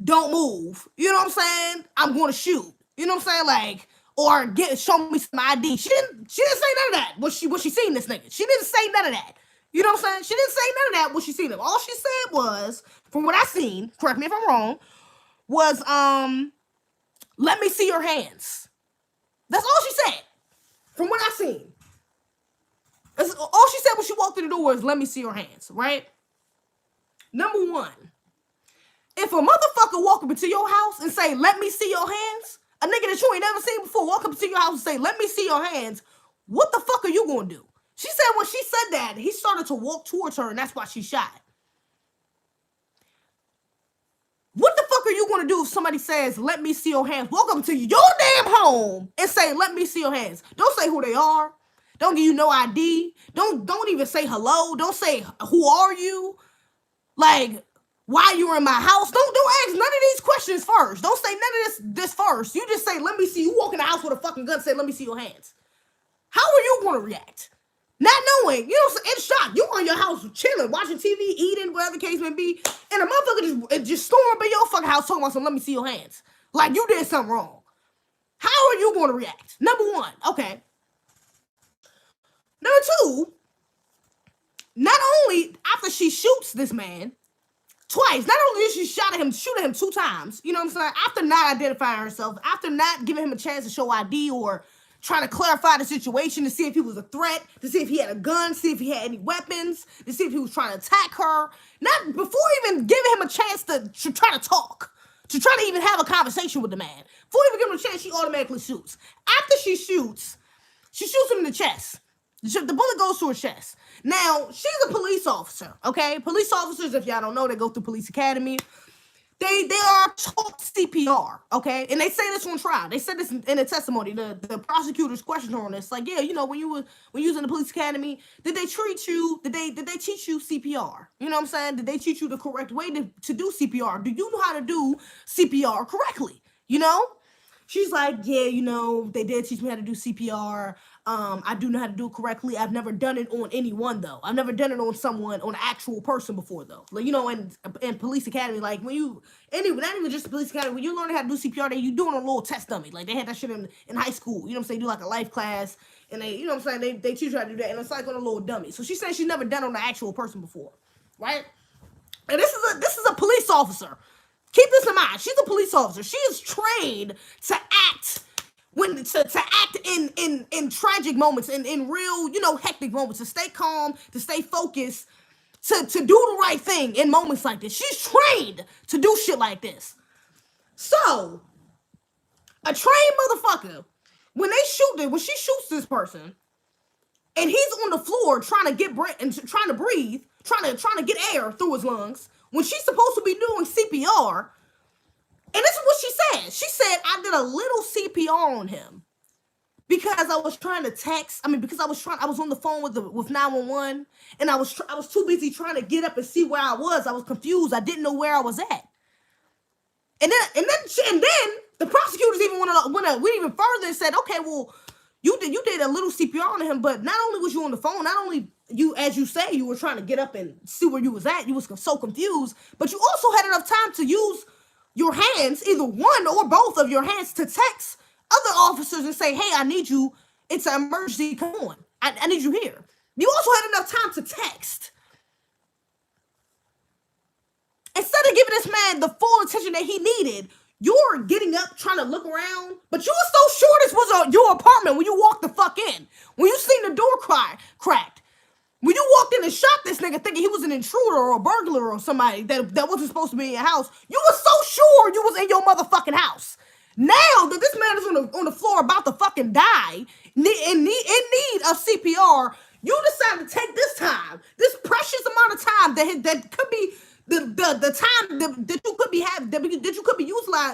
don't move. You know what I'm saying? I'm going to shoot. You know what I'm saying? Like, or show me some ID. She didn't say none of that when she seen this nigga. She didn't say none of that. You know what I'm saying? She didn't say none of that when she seen him. All she said was, from what I seen, correct me if I'm wrong, was, let me see your hands. That's all she said. From what I seen. That's all she said when she walked through the door was, let me see your hands, right? Number one, if a motherfucker walk up into your house and say, let me see your hands, a nigga that you ain't never seen before walk up into your house and say, let me see your hands, what the fuck are you gonna do? She said when she said that, he started to walk towards her and that's why she shot. What the fuck are you gonna do if somebody says, let me see your hands? Walk up to your damn home and say, let me see your hands. Don't say who they are. Don't give you no ID. Don't even say hello. Don't say, who are you? Like, why you in my house? Don't ask none of these questions first. Don't say none of this first. You just say, let me see. You walk in the house with a fucking gun, say, let me see your hands. How are you gonna react? Not knowing, in shock. You were in your house chilling, watching TV, eating, whatever the case may be, and a motherfucker just storm up in your fucking house talking about some, let me see your hands. Like you did something wrong. How are you going to react? Number one, okay. Number two, not only after she shoots this man twice, not only did she shoot at him 2 times, you know what I'm saying? After not identifying herself, after not giving him a chance to show ID or trying to clarify the situation to see if he was a threat, to see if he had a gun, see if he had any weapons, to see if he was trying to attack her. Not before even giving him a chance to try to talk, to try to even have a conversation with the man. Before even giving him a chance, she automatically shoots. After she shoots him in the chest. The bullet goes to her chest. Now, she's a police officer, okay? Police officers, if y'all don't know, they go through police academy. They are taught CPR, okay? And they say this on trial. They said this in a testimony. The prosecutors questioned her on this. Like, yeah, you know, when you was in the police academy, did they teach you CPR? You know what I'm saying? Did they teach you the correct way to do CPR? Do you know how to do CPR correctly? You know? She's like, yeah, you know, they did teach me how to do CPR. I do know how to do it correctly. I've never done it on anyone, though. I've never done it on someone, on an actual person before, though. Like, you know, in police academy, like, not even just police academy, when you learn how to do CPR, you do it on a little test dummy. Like, they had that shit in high school. You know what I'm saying? Do like a life class, and they, you know what I'm saying? They teach you how to do that, and it's like on a little dummy. So she's saying she's never done it on an actual person before, right? And this is a police officer. Keep this in mind. She's a police officer. She is trained to act in tragic moments, in real, you know, hectic moments, to stay calm, to stay focused, to do the right thing in moments like this. She's trained to do shit like this. So, a trained motherfucker, when she shoots this person, and he's on the floor trying to breathe, trying to get air through his lungs, when she's supposed to be doing CPR. And this is what she said. She said, I did a little CPR on him because I was trying to because I was on the phone with 911, and I was too busy trying to get up and see where I was. I was confused. I didn't know where I was at. And then the prosecutors even went even further and said, okay, well, you did a little CPR on him, but not only was you on the phone, not only you, as you say, you were trying to get up and see where you was at, you was so confused, but you also had enough time to use your hands, either one or both of your hands, to text other officers and say, hey, I need you. It's an emergency. Come on. I need you here. You also had enough time to text. Instead of giving this man the full attention that he needed, you're getting up, trying to look around, but you were so sure this was your apartment when you walked the fuck in. When you seen the door cracked. When you walked in and shot this nigga thinking he was an intruder or a burglar or somebody that wasn't supposed to be in your house, you were so sure you was in your motherfucking house. Now that this man is on the floor about to fucking die, in need of CPR, you decide to take this time, this precious amount of time that could be the time that you could be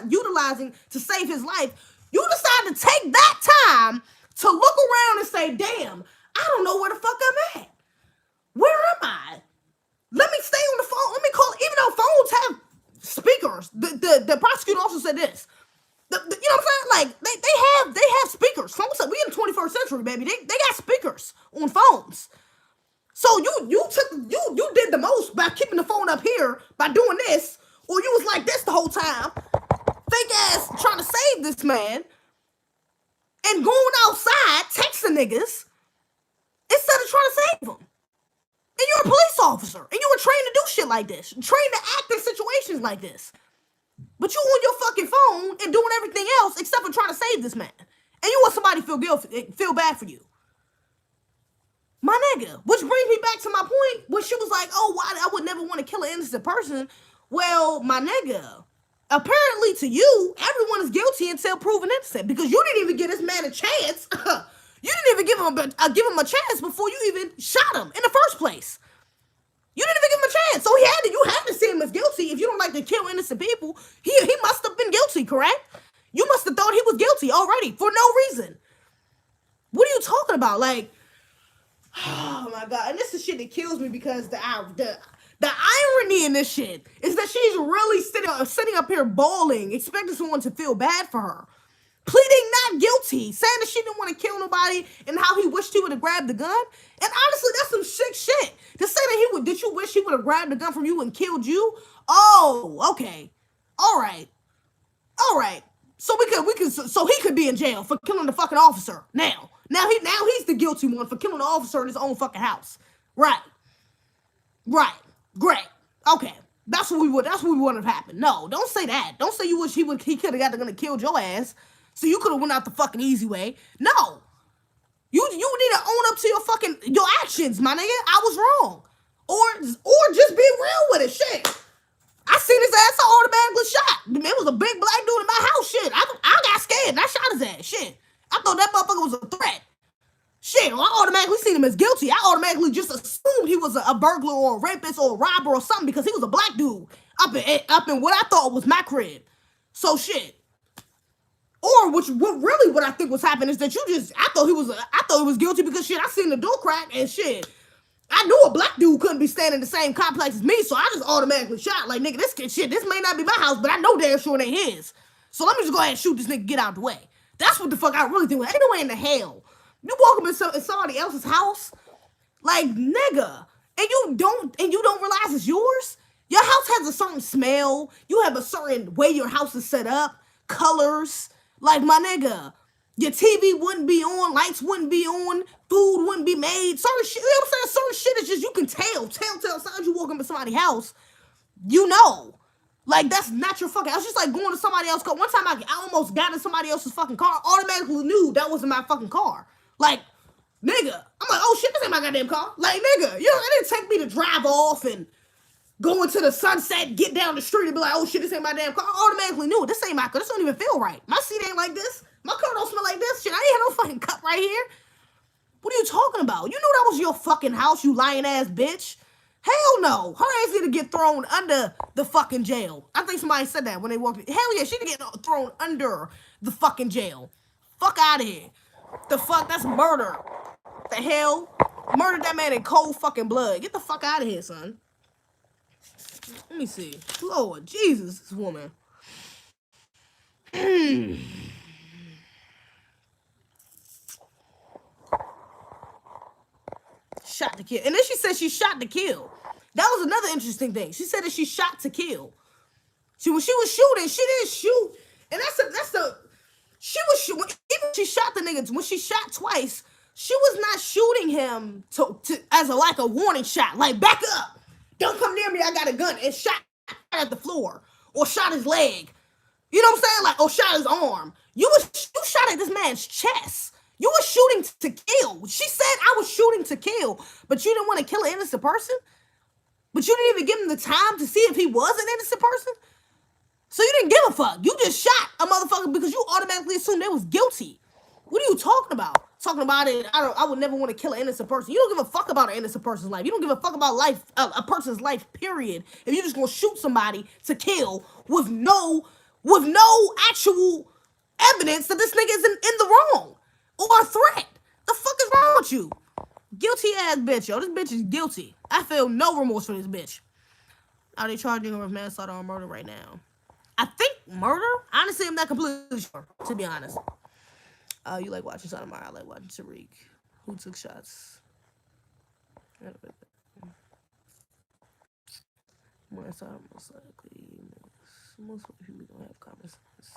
utilizing to save his life. You decide to take that time to look around and say, damn, I don't know where the fuck I'm at. Where am I? Let me stay on the phone. Let me call. Even though phones have speakers, the prosecutor also said this. You know what I'm saying? Like they have speakers. Phones. We in the 21st century, baby. They got speakers on phones. So you did the most by keeping the phone up here by doing this, or you was like this the whole time, fake ass trying to save this man, and going outside texting niggas instead of trying to save him. And you're a police officer, and you were trained to do shit like this, trained to act in situations like this. But you on your fucking phone and doing everything else except for trying to save this man. And you want somebody to feel bad for you. My nigga, which brings me back to my point when she was like, oh, why I would never want to kill an innocent person. Well, my nigga, apparently to you, everyone is guilty until proven innocent, because you didn't even give this man a chance. You didn't even give him a chance before you even shot him in the first place. You didn't even give him a chance. So you had to see him as guilty. If you don't like to kill innocent people, he must have been guilty, correct? You must have thought he was guilty already for no reason. What are you talking about? Like, oh my God. And this is shit that kills me, because the irony in this shit is that she's really sitting up here bawling, expecting someone to feel bad for her. Pleading not guilty, saying that she didn't want to kill nobody and how he wished he would have grabbed the gun. And honestly, that's some sick shit. To say that did you wish he would have grabbed the gun from you and killed you? Oh, okay. All right. So so he could be in jail for killing the fucking officer. Now he's the guilty one for killing the officer in his own fucking house. Right. Great. Okay. That's what we would have happened. No, don't say that. Don't say you wish he could have got the gun and killed your ass. So you could have went out the fucking easy way. No. You need to own up to your actions, my nigga. I was wrong. Or just be real with it. Shit. I seen his ass, I automatically shot. It was a big black dude in my house. Shit. I got scared and I shot his ass. Shit. I thought that motherfucker was a threat. Shit, well, I automatically seen him as guilty. I automatically just assumed he was a burglar or a rapist or a robber or something because he was a black dude up in what I thought was my crib. So shit. Or what I think was happening is that I thought he was guilty because shit, I seen the door crack and shit. I knew a black dude couldn't be staying in the same complex as me, so I just automatically shot. Like, nigga, this may not be my house, but I know damn sure it ain't his. So let me just go ahead and shoot this nigga, get out the way. That's what the fuck I really think. Ain't no way in the hell. You walk up in somebody else's house, like, nigga, and you don't realize it's yours? Your house has a certain smell. You have a certain way your house is set up, colors. Like, my nigga, your TV wouldn't be on, lights wouldn't be on, food wouldn't be made. Certain shit, you know what I'm saying? Certain shit is just, you can tell signs you walk up in somebody's house, you know. Like, that's not your fucking house. It's just like going to somebody else's car. One time I almost got in somebody else's fucking car, automatically knew that wasn't my fucking car. Like, nigga, I'm like, oh shit, this ain't my goddamn car. Like, nigga, you know, it didn't take me to drive off and go into the sunset, get down the street and be like, oh shit, this ain't my damn car. I automatically knew it. This ain't my car. This don't even feel right. My seat ain't like this. My car don't smell like this. Shit, I ain't had no fucking cup right here. What are you talking about? You know that was your fucking house, you lying ass bitch. Hell no. Her ass need to get thrown under the fucking jail. I think somebody said that when they walked in. Hell yeah, she need to get thrown under the fucking jail. Fuck out of here. The fuck? That's murder. The hell? Murdered that man in cold fucking blood. Get the fuck out of here, son. Let me see. Lord Jesus, this woman. Shot to kill. And then she said she shot to kill. That was another interesting thing. She said that she shot to kill. When she was shooting, she didn't shoot. And she was shooting. Even she shot the nigga. When she shot twice, she was not shooting him as a warning shot. Like, back up. Don't come near me. I got a gun. And shot at the floor. Or shot his leg. You know what I'm saying? Like, or shot his arm. You shot at this man's chest. You were shooting to kill. She said I was shooting to kill. But you didn't want to kill an innocent person? But you didn't even give him the time to see if he was an innocent person? So you didn't give a fuck. You just shot a motherfucker because you automatically assumed they was guilty. What are you talking about? Talking about it, I would never want to kill an innocent person. You don't give a fuck about an innocent person's life. You don't give a fuck about life, a person's life, period. If you're just gonna shoot somebody to kill with no actual evidence that this nigga is in the wrong or a threat. The fuck is wrong with you? Guilty ass bitch, yo. This bitch is guilty. I feel no remorse for this bitch. Are they charging her with manslaughter or murder right now? I think murder? Honestly, I'm not completely sure, to be honest. You like watching Sotomayor, I like watching Tariq. Who took shots? Manslaughter, most likely. Most white people don't have common sense.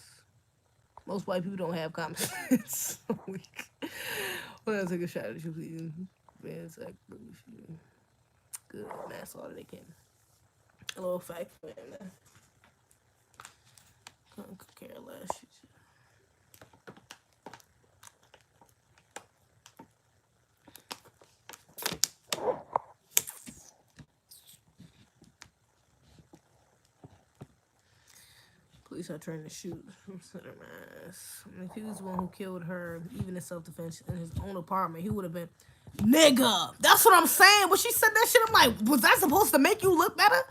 Most white people don't have common sense. When I take a shot at you, please. Good. Manslaughter, they can. A little fact, man. Couldn't care less. Police are trying to shoot. If he was the one who killed her, even in self-defense in his own apartment, he would have been, nigga. That's what I'm saying. When she said that shit, I'm like, was that supposed to make you look better?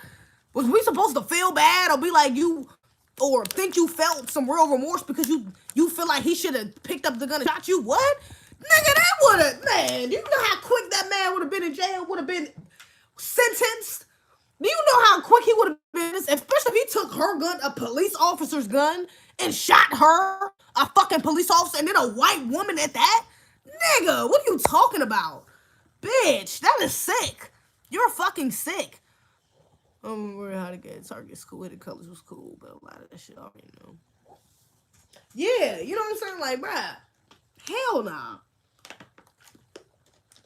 Was we supposed to feel bad or be like you, or think you felt some real remorse because you feel like he should have picked up the gun and shot you? What? Nigga, that would have, man, you know how quick that man would have been in jail, would have been sentenced? Do you know how quick he would have been? Especially if he took her gun, a police officer's gun, and shot her, a fucking police officer, and then a white woman at that? Nigga, what are you talking about? Bitch, that is sick. You're fucking sick. I don't remember how to get Target school. The colors was cool, but a lot of that shit I already know. Yeah, you know what I'm saying? Like, bruh, hell nah.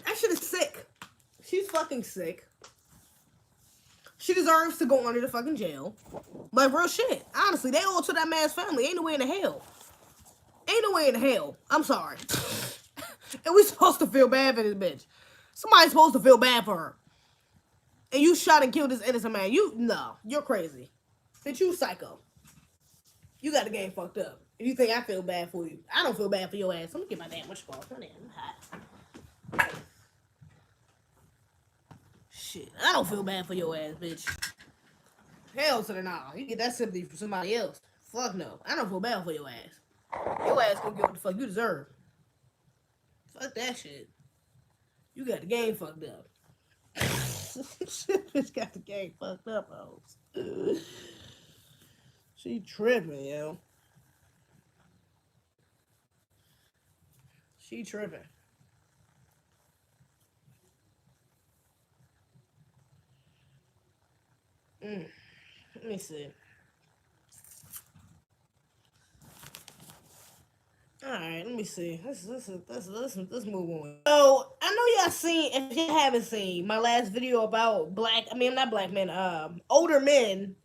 That shit is sick. She's fucking sick. She deserves to go under the fucking jail. Like, real shit. Honestly, they all to that man's family. Ain't no way in the hell. Ain't no way in hell. I'm sorry. And we supposed to feel bad for this bitch. Somebody's supposed to feel bad for her. And you shot and killed this innocent man. You're crazy. Bitch, you psycho. You got the game fucked up. If you think I feel bad for you, I don't feel bad for your ass. Let me get my damn whatchamacallit. My damn hot. Shit, I don't feel bad for your ass, bitch. Hell to the no. You get that sympathy from somebody else. Fuck no. I don't feel bad for your ass. Your ass gonna get what the fuck you deserve. Fuck that shit. You got the game fucked up. Bitch got the game fucked up, hoes. She tripping, yo. She tripping. Let me see. Alright, let me see. Let's move on. So, I know y'all seen, if you haven't seen, my last video about not black men, older men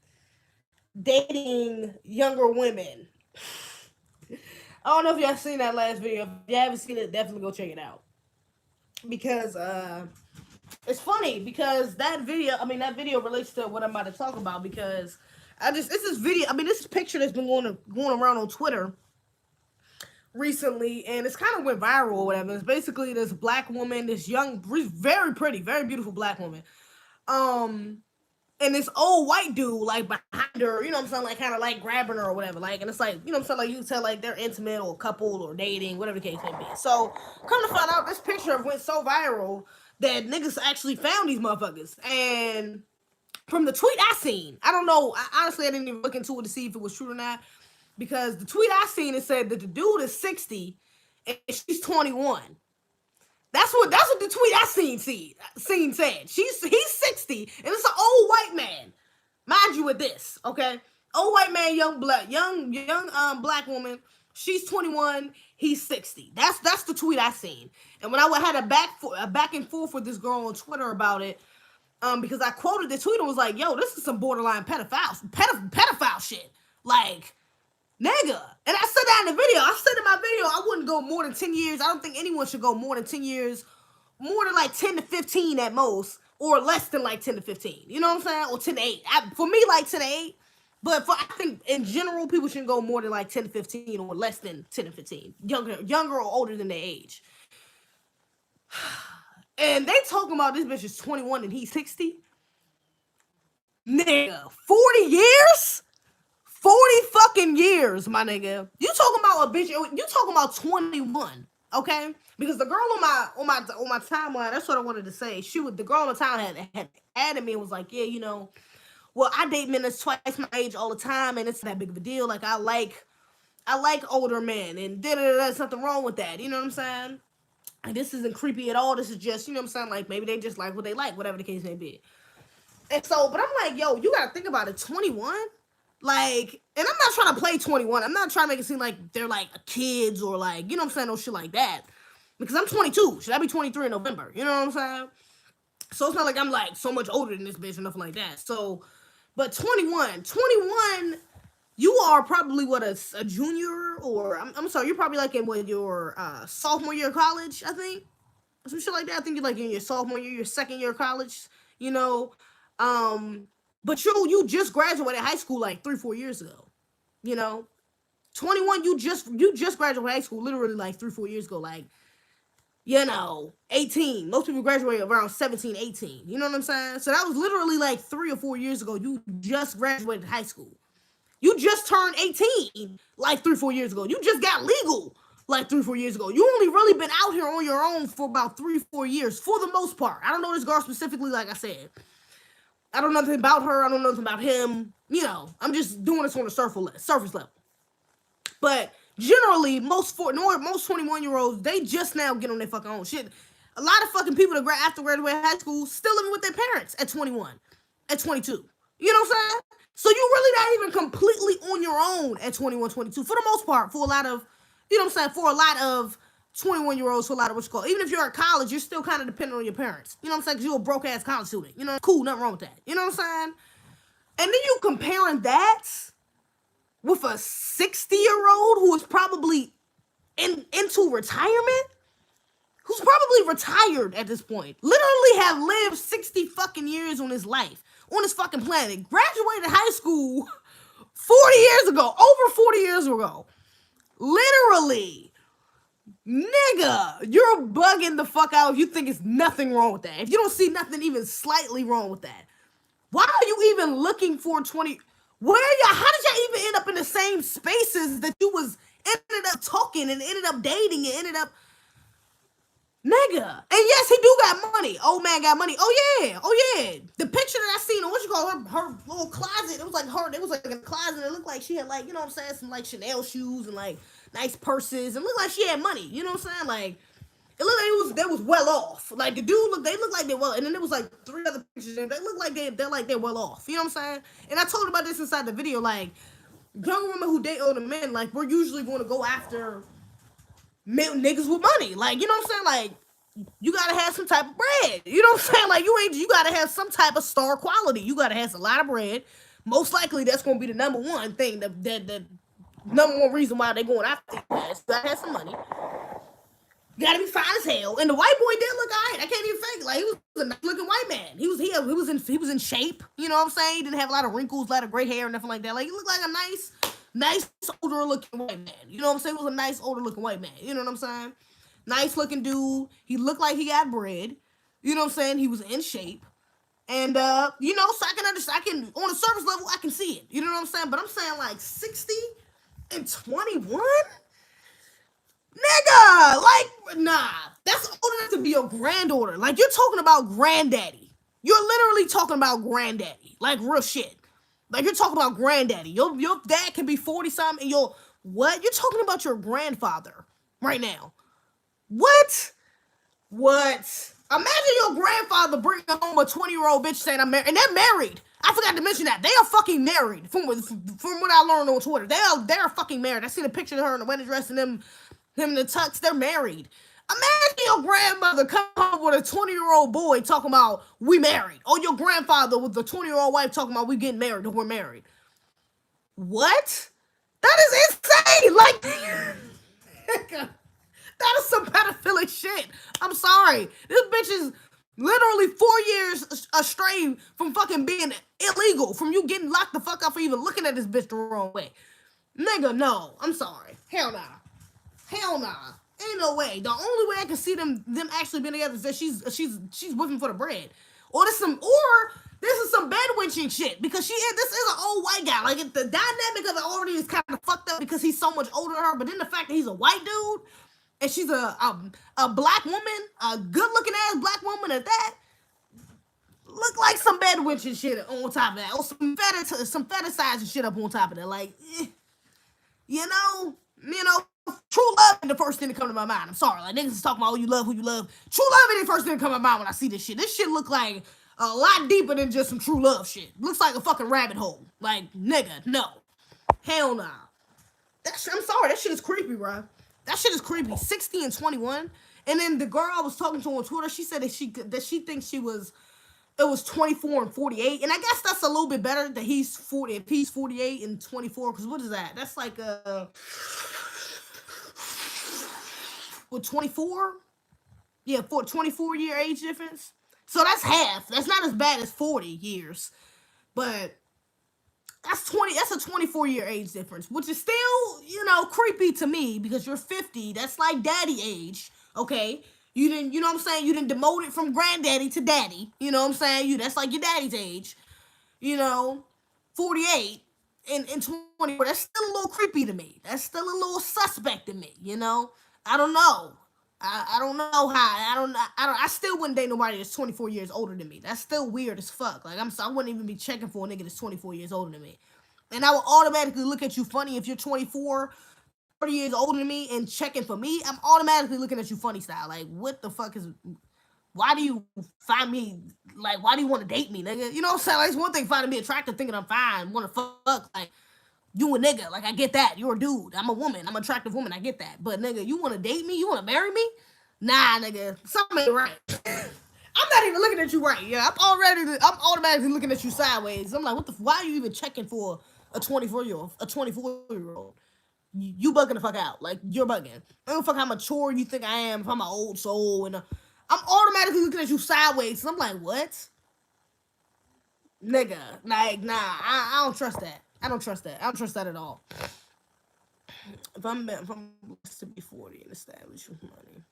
dating younger women. I don't know if y'all seen that last video. If you haven't seen it, definitely go check it out. Because, it's funny because that video relates to what I'm about to talk about because this picture that's been going around on Twitter recently, and it's kind of went viral or whatever. It's basically this black woman, this young, very pretty, very beautiful black woman, and this old white dude like behind her, you know what I'm saying, like kind of like grabbing her or whatever, like, and it's like, you know what I'm saying, like you can tell like they're intimate or a couple or dating, whatever the case may be. So come to find out, this picture went so viral that niggas actually found these motherfuckers. And from the tweet I seen, I don't know, honestly I didn't even look into it to see if it was true or not, because the tweet I seen, it said that the dude is 60 and she's 21. That's what the tweet I seen said. He's 60 and it's an old white man. Mind you with this, okay? Old white man, young black woman. She's 21, he's 60. That's the tweet I seen. And when I had a back and forth with this girl on Twitter about it, because I quoted the tweet and was like, yo, this is some borderline pedophile shit. Like, nigga. And I said that in the video. I said in my video, I wouldn't go more than 10 years. I don't think anyone should go more than 10 years, more than like 10 to 15 at most, or less than like 10 to 15. You know what I'm saying? Or 10 to 8. For me, like 10 to 8. But I think in general, people shouldn't go more than like 10 to 15 or less than 10 to 15. Younger or older than their age. And they talking about this bitch is 21 and he's 60. Nigga, 40 years? 40 fucking years, my nigga. You talking about a bitch, you talking about 21, okay? Because the girl on my timeline, that's what I wanted to say. The girl on my timeline had added me and was like, yeah, you know, well, I date men that's twice my age all the time, and it's not that big of a deal. Like, I like older men, and there's nothing wrong with that. You know what I'm saying? And this isn't creepy at all. This is just, you know what I'm saying? Like, maybe they just like what they like, whatever the case may be. And so, but I'm like, yo, you gotta think about it. 21? Like, and I'm not trying to play 21. I'm not trying to make it seem like they're like kids or like, you know what I'm saying, no shit like that. Because I'm 22. Should I be 23 in November? You know what I'm saying? So it's not like I'm like so much older than this bitch or nothing like that. So, but 21, you are probably what, a junior, or I'm sorry, you're probably like in what, your sophomore year of college, I think. Some shit like that. I think you're like in your sophomore year, your second year of college, you know. But you just graduated high school like 3-4 years ago, you know. 21, you just graduated high school literally like 3-4 years ago, like, you know, 18. Most people graduate around 17, 18. You know what I'm saying? So that was literally like 3 or 4 years ago. You just graduated high school. You just turned 18 like 3-4 years ago. You just got legal like 3-4 years ago. You only really been out here on your own for about 3-4 years for the most part. I don't know this girl specifically, like I said. I don't know nothing about her. I don't know nothing about him. You know, I'm just doing this on the surface level. But generally, most 21-year-olds, they just now get on their fucking own shit. A lot of fucking people that after graduating high school still living with their parents at 21, at 22. You know what I'm saying? So you really not even completely on your own at 21, 22. For the most part, for a lot of, you know what I'm saying, for a lot of 21-year-olds, for a lot of what you call, even if you're at college, you're still kind of dependent on your parents. You know what I'm saying? Because you're a broke-ass college student. You know, cool, nothing wrong with that. You know what I'm saying? And then you comparing that with a 60-year-old who is probably into retirement, who's probably retired at this point, literally have lived 60 fucking years on his life, on this fucking planet, graduated high school 40 years ago, over 40 years ago. Literally. Nigga, you're bugging the fuck out if you think it's nothing wrong with that. If you don't see nothing even slightly wrong with that. Why are you even looking for 20? Where y'all? How did y'all even end up in the same spaces that you was ended up talking and ended up dating and ended up? Nigga. And yes, he do got money. Old man got money. Oh yeah. The picture that I seen on what you call her little closet. It was like a closet. It looked like she had like, you know what I'm saying, some like Chanel shoes and like nice purses. And looked like she had money. You know what I'm saying? Like it looked like they was well off. Like the dude they looked like they well, and then there was like 3 other pictures and they look like they're well off. You know what I'm saying? And I told about this inside the video, like young women who date older men, like we're usually going to go after niggas with money. Like, you know what I'm saying? Like, you gotta have some type of bread. You know what I'm saying? Like, you gotta have some type of star quality. You gotta have a lot of bread. Most likely, that's gonna be the number one thing. The number one reason why they're going after you guys. You gotta have some money. You gotta be fine as hell. And the white boy did look alright. I can't even fake. Like, he was a nice looking white man. He was in shape. You know what I'm saying? He didn't have a lot of wrinkles, a lot of gray hair, or nothing like that. Like, he looked like a nice older looking white man. You know what I'm saying? He was a nice older looking white man. You know what I'm saying? Nice looking dude. He looked like he got bread. You know what I'm saying? He was in shape. And you know, so I can understand, on a surface level, I can see it. You know what I'm saying? But I'm saying like 60 and 21? Nigga, like, nah. That's old enough to be your granddaughter. Like, you're talking about granddaddy. You're literally talking about granddaddy. Like, real shit. Like, you're talking about granddaddy. Your dad can be 40-something and what? You're talking about your grandfather right now. What? Imagine your grandfather bringing home a 20-year-old bitch saying I'm married. And they're married. I forgot to mention that. They are fucking married. From what I learned on Twitter. They're fucking married. I seen a picture of her in the wedding dress and him in the tux. They're married. Imagine your grandmother come home with a 20-year-old boy talking about we married. Or your grandfather with the 20-year-old wife talking about we getting married or we're married. What? That is insane. Like, that is some pedophilic shit. I'm sorry. This bitch is literally 4 years astray from fucking being illegal, from you getting locked the fuck up for even looking at this bitch the wrong way. Nigga, no. I'm sorry. Hell nah. Ain't no way. The only way I can see them actually being together is that she's with him for the bread. Or this is some bedwitching shit. Because this is an old white guy. Like, the dynamic of it already is kind of fucked up because he's so much older than her. But then the fact that he's a white dude and she's a black woman, a good looking ass black woman at that, look like some bedwitching shit on top of that. Or some fetishizing shit up on top of that. Like, you know, true love ain't the first thing to come to my mind. I'm sorry. Like, niggas is talking about who you love. True love ain't the first thing to come to my mind when I see this shit. This shit look like a lot deeper than just some true love shit. Looks like a fucking rabbit hole. Like, nigga, no. Hell nah. I'm sorry. That shit is creepy, bro. That shit is creepy. 60 and 21. And then the girl I was talking to on Twitter, she said that she thinks it was 24 and 48. And I guess that's a little bit better that he's 40. If he's 48 and 24, because what is that? That's like with 24? Yeah, for 24-year age difference. So that's half. That's not as bad as 40 years. But that's a 24-year age difference, which is still, you know, creepy to me because you're 50. That's like daddy age, okay? You know what I'm saying? You didn't demote it from granddaddy to daddy. You know what I'm saying? That's like your daddy's age. You know, 48 and 24. That's still a little creepy to me. That's still a little suspect to me, you know? I don't know. I don't know how. I still wouldn't date nobody that's 24 years older than me. That's still weird as fuck. Like, I wouldn't even be checking for a nigga that's 24 years older than me. And I would automatically look at you funny if you're 24, 30 years older than me and checking for me. I'm automatically looking at you funny style. Like, what the fuck why do you find me, like, why do you want to date me, nigga? You know what I'm saying? Like, it's one thing finding me attractive, thinking I'm fine, want to fuck, like, you a nigga, like, I get that. You're a dude. I'm a woman. I'm an attractive woman. I get that. But, nigga, you want to date me? You want to marry me? Nah, nigga. Something ain't right. I'm not even looking at you right. Yeah, I'm automatically looking at you sideways. I'm like, why are you even checking for a 24-year-old? you bugging the fuck out. Like, you're bugging. I don't fuck how mature you think I am. If I'm an old soul and I'm automatically looking at you sideways. And I'm like, what? Nigga, like, nah, I don't trust that. I don't trust that. I don't trust that at all. If I'm blessed to be 40 and established with money,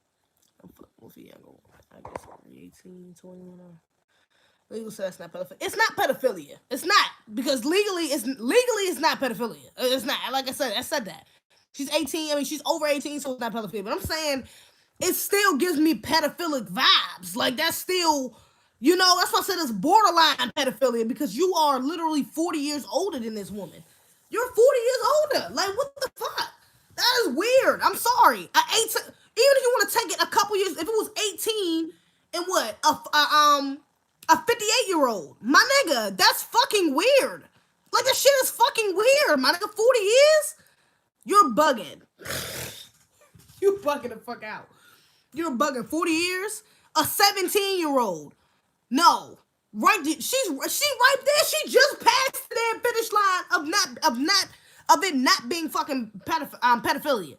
I'm fucking with a younger one. I guess I'm 18, 21. Legal says it's not pedophilia. It's not pedophilia. It's not, because legally it's not pedophilia. It's not. Like I said that. She's 18. I mean, she's over 18, so it's not pedophilia. But I'm saying it still gives me pedophilic vibes. Like, that's still, that's why I said it's borderline pedophilia, because you are literally 40 years older than this woman. You're 40 years older. Like, what the fuck? That is weird. I'm sorry. Even if you want to take it a couple years, if it was 18 and what? A 58-year-old. My nigga, that's fucking weird. Like, that shit is fucking weird. My nigga, 40 years? You're bugging. You bugging the fuck out. You're bugging. 40 years? A 17-year-old. No. Right there. She right there. She just passed the damn finish line of it not being fucking pedophilia.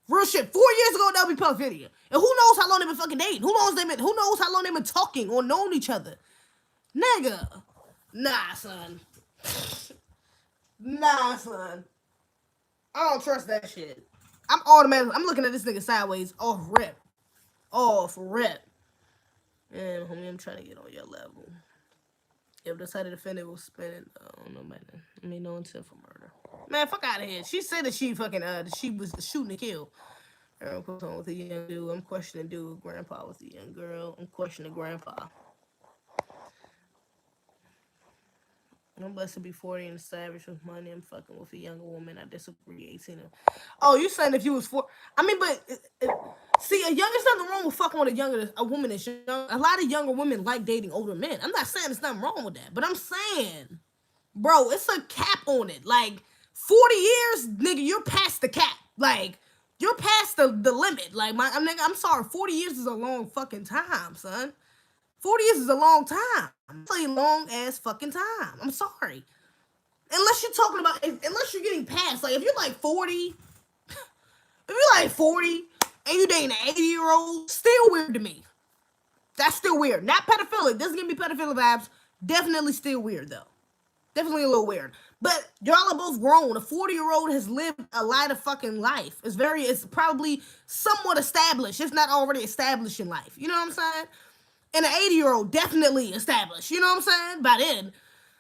Real shit. 4 years ago, that would be pedophilia. And who knows how long they've been fucking dating? Who knows how long they've been talking or known each other? Nigga. Nah, son. Nah, son. I don't trust that shit. I'm looking at this nigga sideways off rip. Off rip. And homie, I'm trying to get on your level. If the side of the defendant was spending, no man. I mean, no intent for murder. Man, fuck out of here. She said that she was shooting to kill. I'm on with a young dude. I'm questioning dude, grandpa with a young girl. I'm questioning grandpa. I'm blessed to be 40 and established with money. I'm fucking with a younger woman. I disagree. 18. Oh, you saying if you was 4? I mean, but see, there's nothing wrong with fucking with a woman that's young. A lot of younger women like dating older men. I'm not saying there's nothing wrong with that, but I'm saying, bro, it's a cap on it. Like, 40 years, nigga, you're past the cap. Like, you're past the limit. Like, I'm sorry, 40 years is a long fucking time, son. 40 years is a long time. It's a long ass fucking time. I'm sorry. Unless you're getting past, like, if you're like 40, and you dating an 80-year-old, still weird to me. That's still weird. Not pedophilic. Doesn't give me pedophilic vibes. Definitely still weird, though. Definitely a little weird. But y'all are both grown. A 40-year-old has lived a lot of fucking life. It's probably somewhat established, if not already established in life. You know what I'm saying? And an 80-year-old definitely established. You know what I'm saying? By then.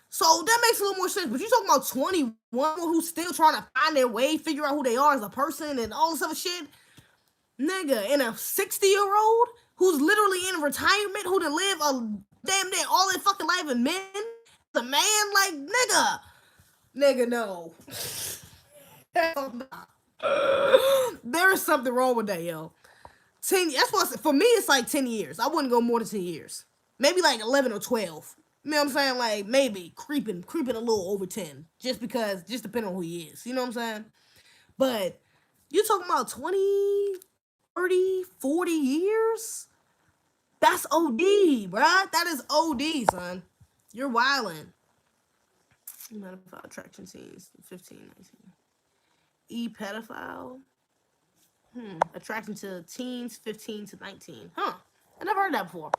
So that makes a little more sense. But you're talking about 21 who's still trying to find their way, figure out who they are as a person and all this other shit. Nigga, and a 60-year-old who's literally in retirement, who done live a damn near all their fucking life in men. The man, like, nigga. Nigga, no. There is something wrong with that, yo. 10. That's what for me. It's like 10 years. I wouldn't go more than 10 years. Maybe like 11 or 12. You know what I'm saying? Like, maybe creeping a little over 10. Just depending on who he is. You know what I'm saying? But you talking about 20, 30, 40 years? That's OD, bruh. That is OD, son. You're wildin'. Pedophile attraction teens, 15, 19. E-pedophile? Attraction to teens, 15 to 19. Huh. I never heard that before.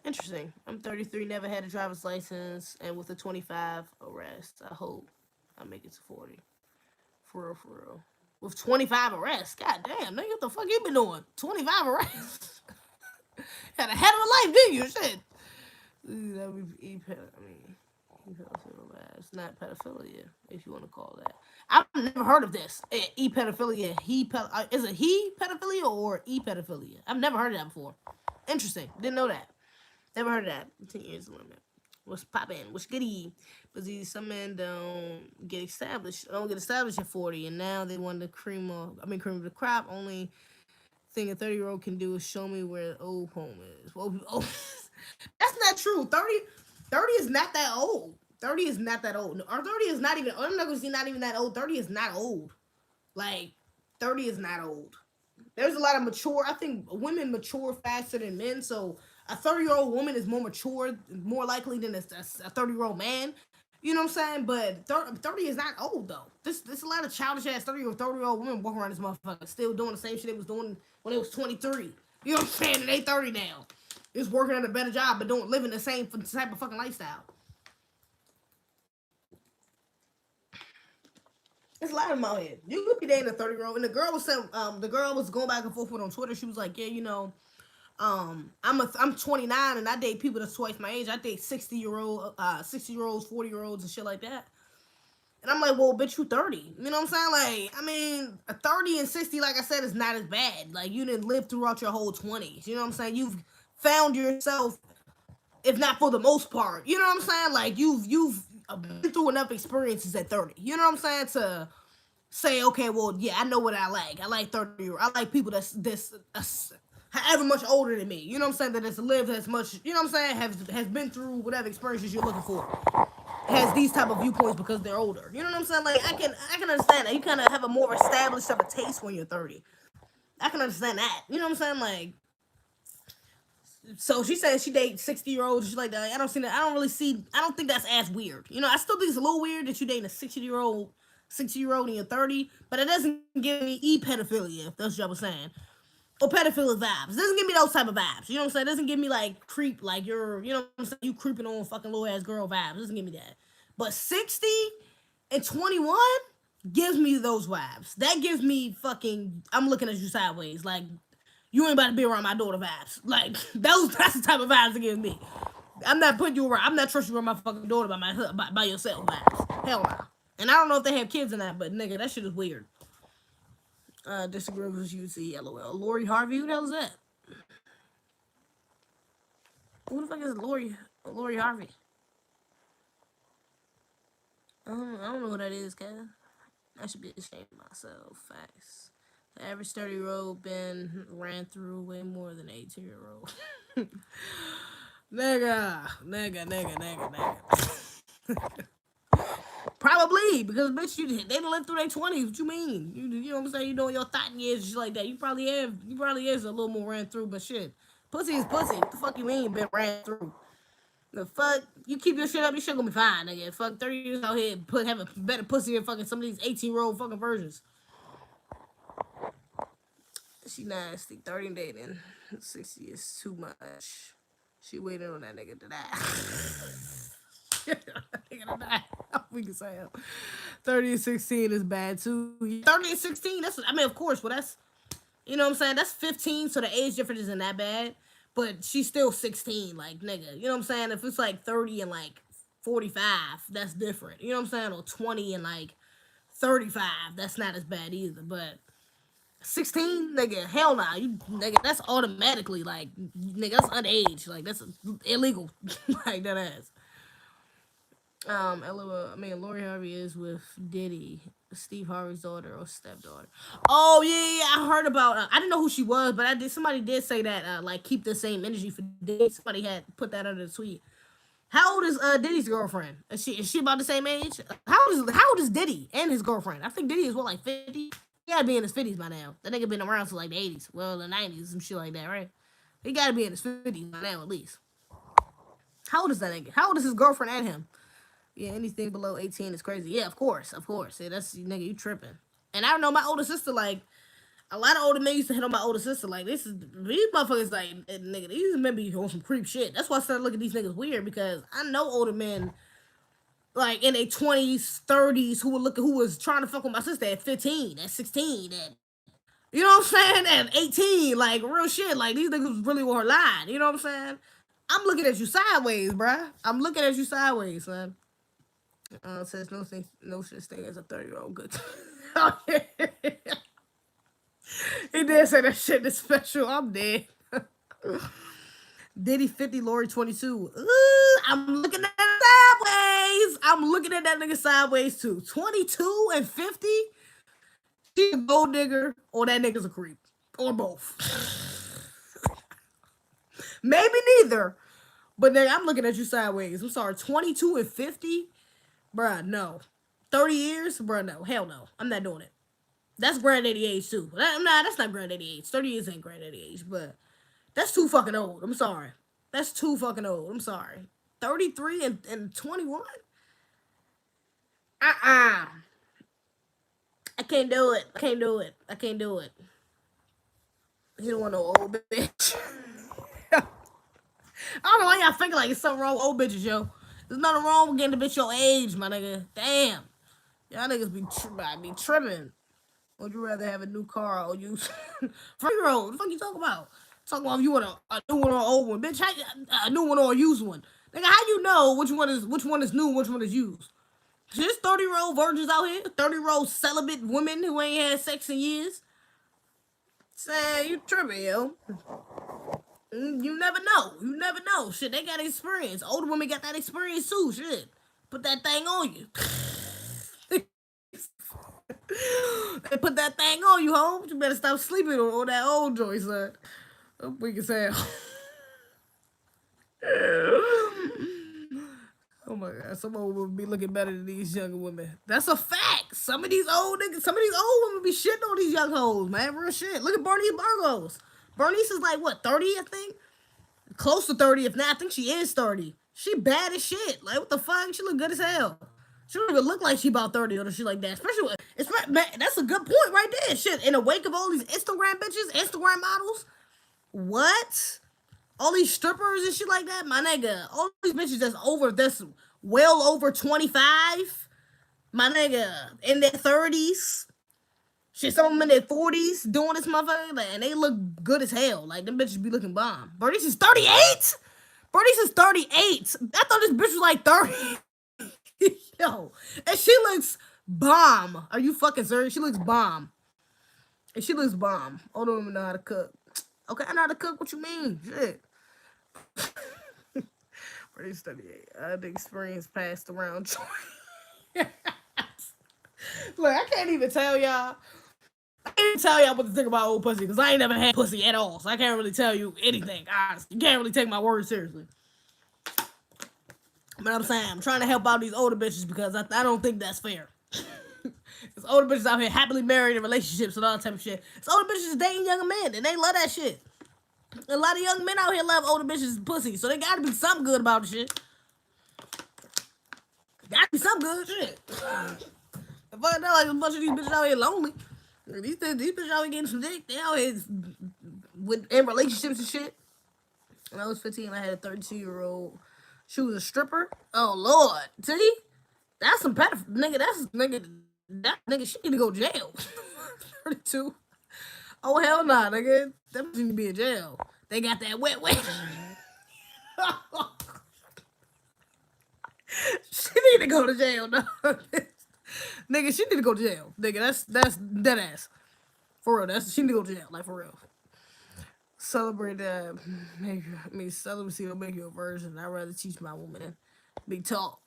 Interesting. I'm 33, never had a driver's license, and with a 25 arrest. I hope I make it to 40. For real. With 25 arrests? God damn, nigga, what the fuck you been doing? 25 arrests? Had a hell of a life, didn't you? Shit. That would be it's not pedophilia, if you want to call that. I've never heard of this. E-pedophilia. Is it he pedophilia or e-pedophilia? I've never heard of that before. Interesting. Didn't know that. Never heard of that. 10 years limit. What's poppin'? What's goody? But some men don't get established at 40, and now they want the cream of the crop. Only thing a 30-year-old can do is show me where the old home is. Well, that's not true. 30 is not that old. 30 is not that old. Or 30 is not even, I'm not going to see not even that old. 30 is not old. Like, 30 is not old. There's a lot of mature, I think women mature faster than men, so a 30-year-old woman is more mature, more likely than a 30-year-old man. You know what I'm saying? But 30 is not old though. This a lot of childish ass 30-year-old women walking around this motherfucker still doing the same shit they was doing when they was 23. You know what I'm saying? And they 30 now. Just working at a better job but don't living the same type of fucking lifestyle. There's a lot of them out here. You could be dating a 30-year-old, and the girl was saying, the girl was going back and forth with on Twitter. She was like, yeah, I'm 29 and I date people that's twice my age. I date 60-year olds, 40-year-olds and shit like that. And I'm like, well, bitch, you 30. You know what I'm saying? Like, I mean, a 30 and 60, like I said, is not as bad. Like, you didn't live throughout your whole 20s. You know what I'm saying? You've found yourself, if not for the most part. You know what I'm saying? Like, you've been through enough experiences at 30. You know what I'm saying? To say, okay, well, yeah, I know what I like. I like 30. I like people that's however much older than me. You know what I'm saying? That has lived as much. You know what I'm saying? Has been through whatever experiences you're looking for. Has these type of viewpoints because they're older. You know what I'm saying? Like I can understand that. You kind of have a more established of a taste when you're 30. I can understand that. You know what I'm saying? Like, so she said she dates 60-year-olds. She's like that. I don't see that. I don't really see. I don't think that's as weird. You know, I still think it's a little weird that you dating a 60-year old and you're 30, but it doesn't give me pedophilia. If that's what I was saying. Or pedophilic vibes. It doesn't give me those type of vibes. You know what I'm saying? It doesn't give me like creep, like you're, you know what I'm saying? You creeping on fucking little ass girl vibes. It doesn't give me that. But 60 and 21 gives me those vibes. That gives me fucking, I'm looking at you sideways. Like, you ain't about to be around my daughter vibes. Like, that's the type of vibes it gives me. I'm not putting you around, I'm not trusting you around my fucking daughter by yourself vibes. Hell no. And I don't know if they have kids in that, but nigga, that shit is weird. Disagree with you, see, lol. Lori Harvey, who the hell is that? Who the fuck is Lori Harvey? I don't know what that is, cuz. I should be ashamed of myself. Facts. The average 30-year-old been ran through way more than 18-year-old. Nigga. Probably because bitch, they didn't live through their 20s. What you mean? You know what I'm saying? You know your thought years, shit like that. You probably is a little more ran through, but shit, pussy is pussy. What the fuck you mean been ran through? The fuck, you keep your shit up, your shit gonna be fine, nigga. Fuck 30 years out here, have a better pussy than fucking some of these 18-year-old fucking versions. She nasty. 30 dating, 60 is too much. She waiting on that nigga to die. Nigga to die. We can say 30 and 16 is bad too. 30 and 16, I mean, of course, well, that's, you know what I'm saying? That's 15, so the age difference isn't that bad. But she's still 16, like, nigga. You know what I'm saying? If it's like 30 and like 45, that's different. You know what I'm saying? Or 20 and like 35, that's not as bad either. But 16, nigga, hell nah. You nigga, that's automatically like, nigga, that's underage. Like, that's illegal. Like, that ass. LOL, I mean, Lori Harvey is with Diddy, Steve Harvey's daughter or stepdaughter. Oh yeah, I heard about. I didn't know who she was, but I did. Somebody did say that, like, keep the same energy for Diddy. Somebody had put that under the tweet. How old is Diddy's girlfriend? Is she about the same age? How old is Diddy and his girlfriend? I think Diddy is what, like 50. He gotta be in his 50s by now. That nigga been around since like the 80s, well, the 90s, some shit like that, right? He gotta be in his 50s by now at least. How old is that nigga? How old is his girlfriend and him? Yeah, anything below 18 is crazy. Yeah, of course. Yeah, that's, nigga, you tripping. And I don't know, my older sister, like, a lot of older men used to hit on my older sister. Like, these motherfuckers, like, nigga, these men be on some creep shit. That's why I started looking at these niggas weird, because I know older men, like, in their 20s, 30s, who was trying to fuck with my sister at 15, at 16, at, you know what I'm saying, at 18, like, real shit. Like, these niggas really were lying, you know what I'm saying? I'm looking at you sideways, bruh. I'm looking at you sideways, son. Says no such thing as a 30-year-old good. He did say that shit is special. I'm dead. Diddy 50, Lori 22. I'm looking at that sideways. I'm looking at that nigga sideways too. 22 and 50. She a gold digger or that nigga's a creep. Or both. Maybe neither. But nigga, I'm looking at you sideways. I'm sorry. 22 and 50? Bruh, no. 30 years? Bruh, no. Hell no. I'm not doing it. That's granddaddy age too. That's not granddaddy age. 30 years ain't granddaddy age, but that's too fucking old. I'm sorry. That's too fucking old. I'm sorry. 33 and 21? Uh-uh. I can't do it. I can't do it. I can't do it. You don't want no old bitch. I don't know why y'all thinking like it's something wrong with old bitches, yo. There's nothing wrong with getting a bitch your age, my nigga. Damn. Y'all niggas be tripping. Would you rather have a new car or use 4-year-old? What the fuck you talking about? Talking about if you want a new one or an old one, bitch. A new one or a used one? Nigga, how you know which one is new, which one is used? There's 30-year-old virgins out here, 30-year-old celibate women who ain't had sex in years. Say you tripping, yo. You never know. You never know. Shit, they got experience. Older women got that experience too. Shit, put that thing on you. They put that thing on you, home. You better stop sleeping on that old joint, son. I'm weak as hell. Oh my god, some old women be looking better than these younger women. That's a fact. Some of these old niggas, some of these old women be shitting on these young hoes, man. Real shit. Look at Bernice Burgos. Bernice is like what, 30, I think? Close to 30, if not, I think she is 30. She bad as shit. Like what the fuck? She look good as hell. She don't even look like she about 30 or shit like that. Especially man, that's a good point right there. Shit. In the wake of all these Instagram bitches, Instagram models, what? All these strippers and shit like that, my nigga. All these bitches that's well over 25, my nigga, in their 30s. Shit, some of them in their 40s doing this motherfucker, like, and they look good as hell. Like, them bitches be looking bomb. Bernice is 38? Bernice is 38. I thought this bitch was like 30. Yo, and she looks bomb. Are you fucking serious? She looks bomb. And she looks bomb. I don't even know how to cook. Okay, I know how to cook. What you mean? Shit. Bernice 38. The experience passed around. Look, I can't even tell y'all. I can't even tell y'all what to think about old pussy because I ain't never had pussy at all. So I can't really tell you anything. Honestly, you can't really take my word seriously. But I'm saying I'm trying to help out these older bitches because I don't think that's fair. There's older bitches out here happily married in relationships and all that type of shit. It's older bitches dating younger men and they love that shit. A lot of young men out here love older bitches pussy, so they gotta be something good about the shit. Gotta be something good shit. If I know like a bunch of these bitches out here lonely, these bitches out here getting some dick, they out here in relationships and shit. When I was 15, I had a 32-year-old. She was a stripper. Oh Lord, see, that's some pedophile nigga. That nigga, she need to go to jail. 32. Oh hell nah, nigga. That bitch need to be in jail. They got that wet. She need to go to jail, no. Nigga, she need to go to jail. Nigga, that's dead ass. For real, she need to go to jail, like for real. Celebrate that. Celibacy will make you a virgin. I'd rather teach my woman be taught.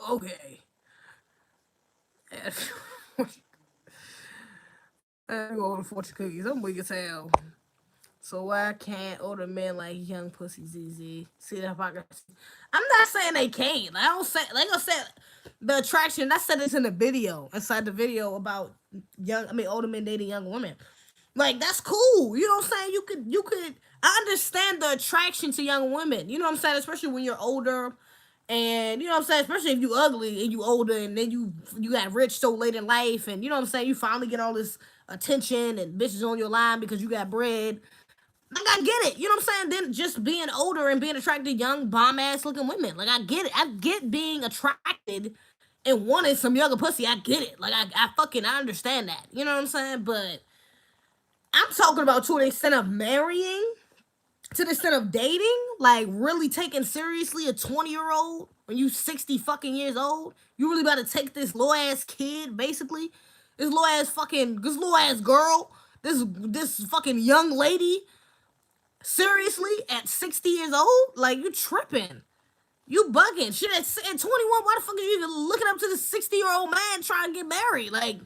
Okay. I'm going to fortune cookies. I'm weak as hell. So why can't older men like young pussies easy? See the hypocrisy? I'm not saying they can't. I don't say like I said the attraction. I said this in the video, inside the video about older men dating young women. Like that's cool. You know what I'm saying? You could I understand the attraction to young women. You know what I'm saying? Especially when you're older. And you know what I'm saying? Especially if you ugly and you older and then you got rich so late in life and you know what I'm saying? You finally get all this attention and bitches on your line because you got bread. Like I get it. You know what I'm saying? Then just being older and being attracted to young bomb ass looking women. Like I get it. I get being attracted and wanting some younger pussy. I get it. Like I understand that. You know what I'm saying? But I'm talking about to the extent of marrying, to the extent of dating, like really taking seriously a 20-year-old when you 60 fucking years old. You really about to take this low ass kid, basically. This low ass girl, this fucking young lady, seriously, at 60 years old? Like, you tripping. You bugging. Shit, at 21, why the fuck are you even looking up to this 60-year-old man trying to get married? Like,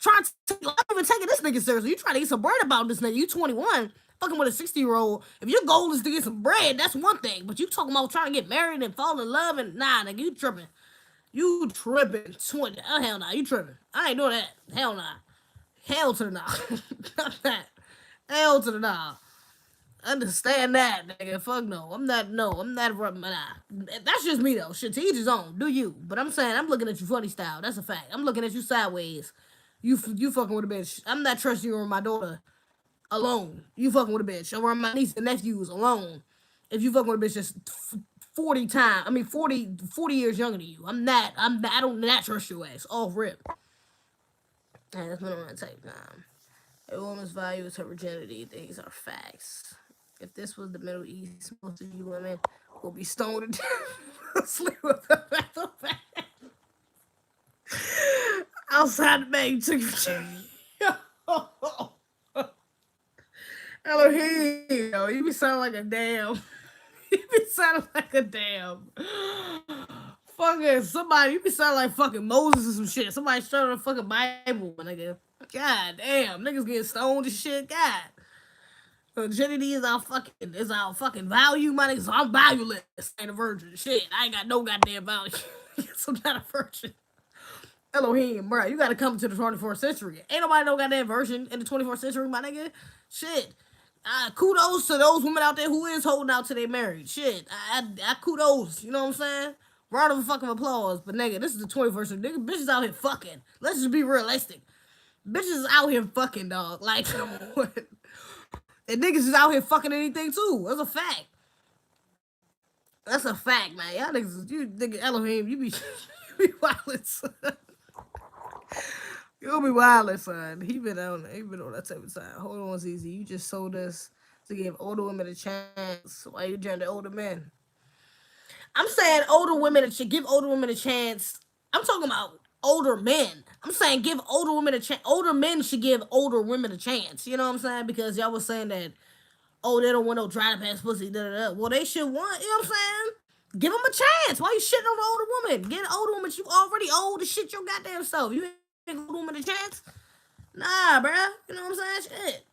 I'm not even taking this nigga seriously. You trying to get some bread about this nigga. You 21, fucking with a 60-year-old. If your goal is to get some bread, that's one thing. But you talking about trying to get married and fall in love and nah, nigga, you tripping. You tripping. 20. Oh, hell nah, you tripping. I ain't doing that. Hell nah. Hell to the nah. Not that. Hell to the nah. Understand that, nigga. Fuck no. I'm not. No, I'm not. Nah. That's just me though. Shit, to each his own. Do you? But I'm saying I'm looking at you funny style. That's a fact. I'm looking at you sideways. You fucking with a bitch. I'm not trusting you or my daughter alone. You fucking with a bitch. Or my niece and nephews alone. If you fucking with a bitch that's 40 times, I mean 40 years younger than you. I don't not trust your ass. Off rip. And that's what I'm gonna take now. A woman's value is her virginity. These are facts. If this was the Middle East, most of you women will be stoned to death. Sleep with the back. Outside the bag, you took your virginity. Elohim, yo, you be sounding like a damn. You be sounding like a damn. Fucking somebody, you be sounding like fucking Moses or some shit. Somebody straight on the fucking Bible, nigga. God damn, niggas getting stoned and shit. God. Virginity is our fucking value, my niggas. So I'm valueless. I ain't a virgin. Shit, I ain't got no goddamn value. So I'm not a virgin. Elohim, bro, you gotta come to the 24th century. Ain't nobody no goddamn virgin in the 24th century, my nigga. Shit. Kudos to those women out there who is holding out till they married. Shit. I kudos. You know what I'm saying? Round of fucking applause. But nigga, this is the 21st century. Nigga, bitches out here fucking. Let's just be realistic. Bitches is out here fucking, dog. Like, what? And niggas is out here fucking anything too. That's a fact. That's a fact, man. Y'all niggas, you nigga Elohim, you be wildin', son. You be wildin', son. He been on that type of time. Hold on, ZZ. You just sold us to give older women a chance. Why you turn to older men? I'm saying older women should give older women a chance. I'm talking about older men. I'm saying give older women a chance. Older men should give older women a chance. You know what I'm saying? Because y'all was saying that, oh, they don't want no dry ass pussy. Da, da, da. Well, they should want, you know what I'm saying? Give them a chance. Why you shitting on the older woman? Get an older woman. You already old to shit your goddamn self. You ain't give older woman a chance? Nah, bruh. You know what I'm saying? Shit.